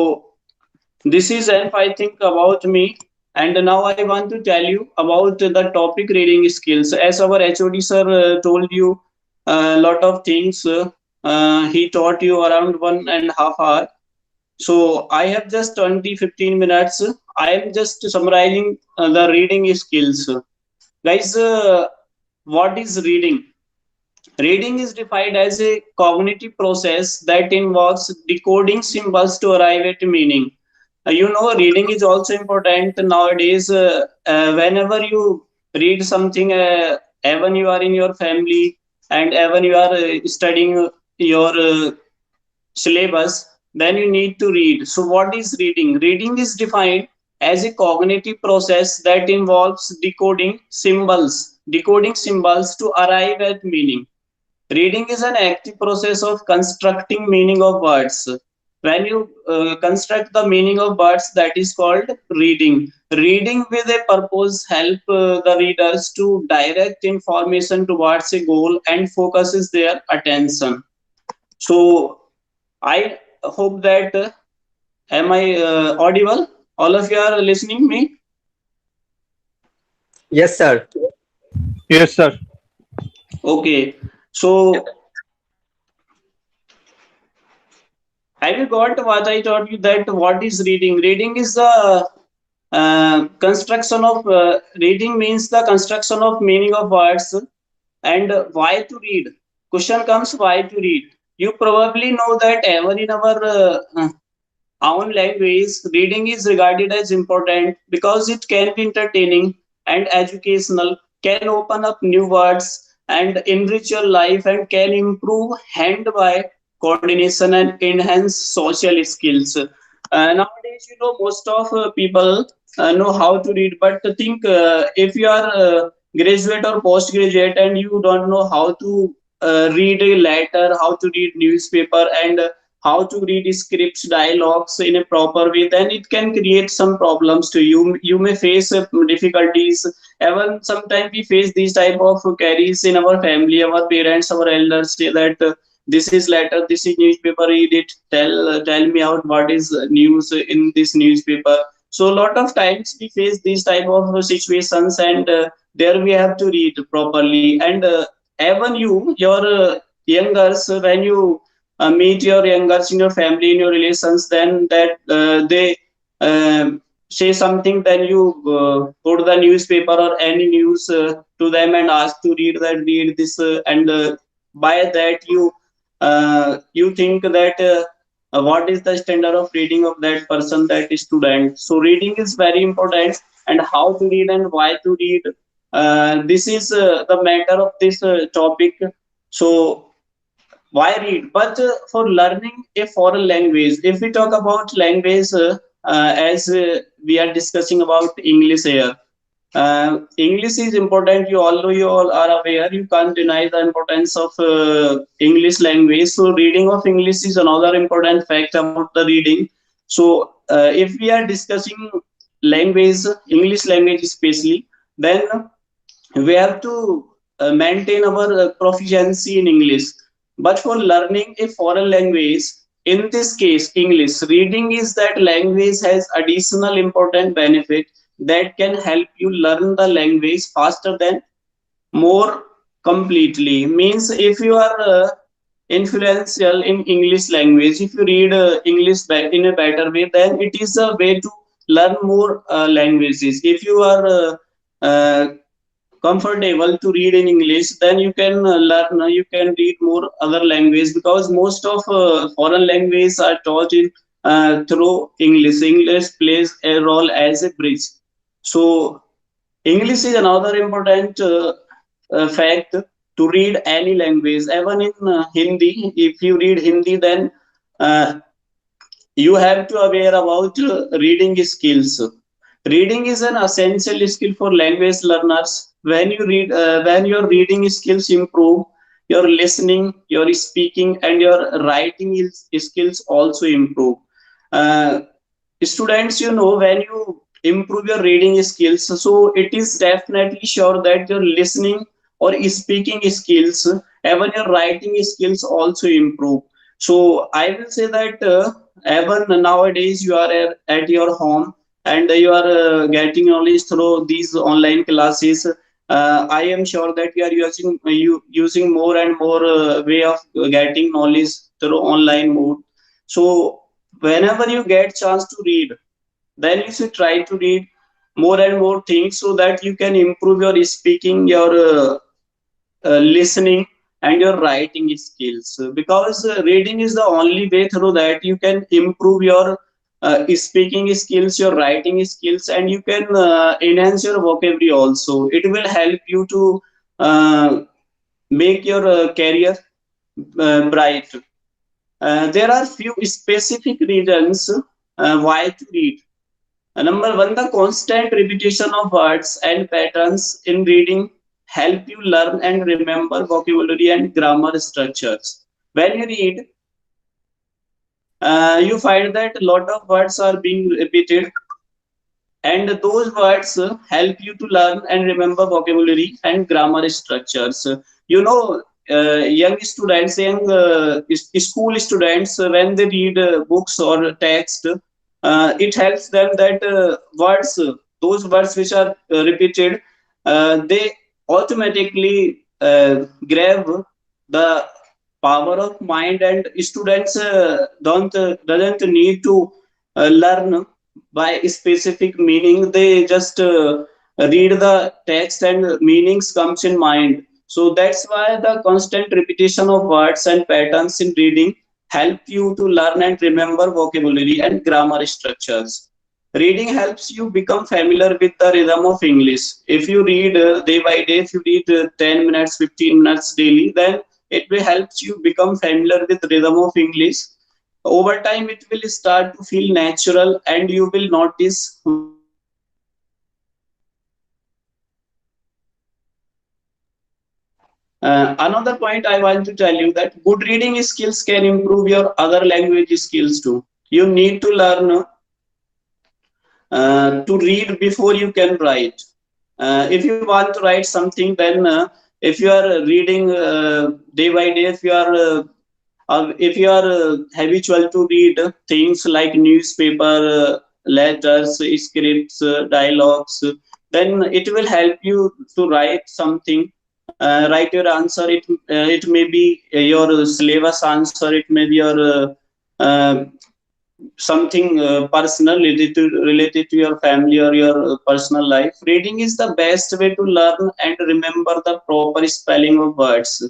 this is if I think about me, and now I want to tell you about the topic reading skills. As our HOD sir told you a lot of things, he taught you around 1.5 hours. So I have just 15 minutes. I am just summarizing the reading skills. Guys, what is reading? Reading is defined as a cognitive process that involves decoding symbols to arrive at meaning. Reading is also important nowadays. Whenever you read something, even you are in your family and even you are studying your syllabus, then you need to read. So what is reading? Reading is defined as a cognitive process that involves decoding symbols to arrive at meaning. Reading is an active process of constructing meaning of words. When you construct the meaning of words, that is called reading. Reading with a purpose help the readers to direct information towards a goal and focuses their attention. So I hope that am I audible? All of you are listening me? Yes, sir. Yes, sir. Okay. So have you got what I taught you, that what is reading? Reading is the construction of reading means the construction of meaning of words. And why to read? Question comes, why to read? You probably know that even in our own language, reading is regarded as important because it can be entertaining and educational, can open up new words and enrich your life, and can improve hand-eye coordination and enhance social skills. Nowadays, most of people know how to read, but think if you are graduate or postgraduate and you don't know how to read a letter, how to read newspaper, and how to read scripts, dialogues in a proper way, then it can create some problems to you. You may face difficulties. Even sometimes we face these type of carries in our family. Our parents, our elders say that this is letter, this is newspaper, read it, tell me out what is news in this newspaper. So a lot of times we face these type of situations, and there we have to read properly. And even your youngers, when you meet your youngers in your family, in your relations, then that they say something, then you put the newspaper or any news to them and ask to read this, and by that you think that what is the standard of reading of that person, that student. So reading is very important, and how to read and why to read, this is the matter of this topic. So why read? But for learning a foreign language, if we talk about language, as we are discussing about English here, English is important. You all are aware. You can't deny the importance of English language. So reading of English is another important fact about the reading. So if we are discussing language, English language especially, then we have to maintain our proficiency in English. But for learning a foreign language, in this case English, reading is that language has additional important benefit that can help you learn the language faster than more completely. Means if you are influential in English language, if you read English in a better way, then it is a way to learn more languages. If you are comfortable to read in English, then you can learn, you can read more other language, because most of foreign languages are taught in through English. English plays a role as a bridge. So English is another important fact to read any language. Even in Hindi, if you read Hindi, then you have to aware about reading skills. Reading is an essential skill for language learners. When you read, when your reading skills improve, your listening, your speaking, and your writing skills also improve. Uh, Students, when you improve your reading skills, so it is definitely sure that your listening or speaking skills, even your writing skills also improve. So I will say that even nowadays you are at your home, and you are getting knowledge through these online classes. I am sure that you are using more and more way of getting knowledge through online mode. So whenever you get chance to read, then you should try to read more and more things, so that you can improve your speaking, your listening, and your writing skills. Because reading is the only way through that you can improve your speaking skills, your writing skills, and you can enhance your vocabulary also. It will help you to uh, make your career bright. there are few specific reasons why to read. Number one, the constant repetition of words and patterns in reading help you learn and remember vocabulary and grammar structures. When you read, you find that a lot of words are being repeated, and those words help you to learn and remember vocabulary and grammar structures. You know, young students, school students, when they read books or text, it helps them that those words which are repeated, they automatically grab the power of mind, and students don't doesn't need to learn by specific meaning. They just read the text and meanings comes in mind. So that's why the constant repetition of words and patterns in reading help you to learn and remember vocabulary and grammar structures. Reading helps you become familiar with the rhythm of English. If you read day by day, if you read 10 minutes, 15 minutes daily, then it will help you become familiar with rhythm of English. Over time, it will start to feel natural, and you will notice another point I want to tell you, that good reading skills can improve your other language skills too. You need to learn to read before you can write. If you want to write something, then if you are reading day by day, if you are habitual to read things like newspaper, letters, scripts, dialogues, then it will help you to write something. Write your answer. It may be your syllabus answer. It may be your something personal related to your family or your personal life. Reading is the best way to learn and remember the proper spelling of words.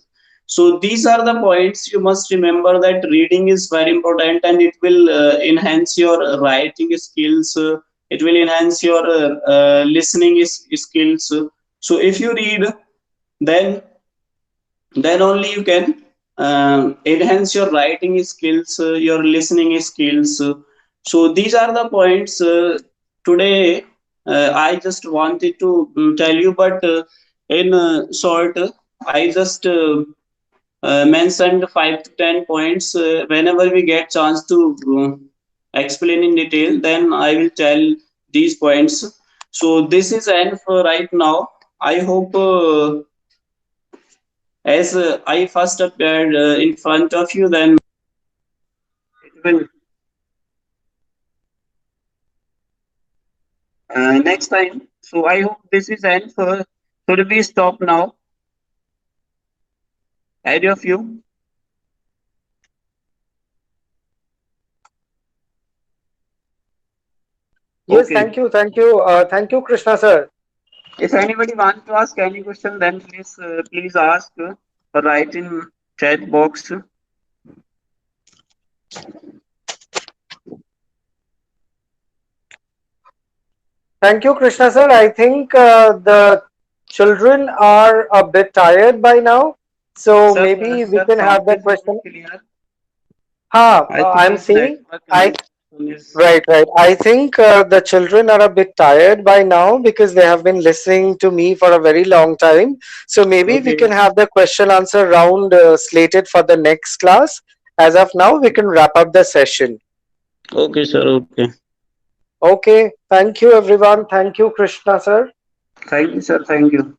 So these are the points you must remember, that reading is very important, and it will enhance your writing skills. It will enhance your listening skills. So if you read, then only you can enhance your writing skills, your listening skills. So these are the points today I just wanted to tell you, but in short, I just mentioned 5 to 10 points. Whenever we get chance to explain in detail, then I will tell these points. So this is end for right now. I hope as I first appeared in front of you, then it will next time. So I hope this is end for. Should we stop now? Any of you? Yes, Okay. thank you, Krishna sir. If anybody wants to ask any question, then please ask. Write in chat box. Thank you, Krishna sir. I think the children are a bit tired by now, so Sir, maybe we sir, can have sound that is not question. clear. Ha, I think I'm his saying, network I connection is. right. I think the children are a bit tired by now because they have been listening to me for a very long time. So maybe we Okay. can have the question answer round slated for the next class. As of now, we can wrap up the session. Okay, sir. Okay. Okay. Thank you, everyone. Thank you, Krishna sir. Thank you, sir. Thank you.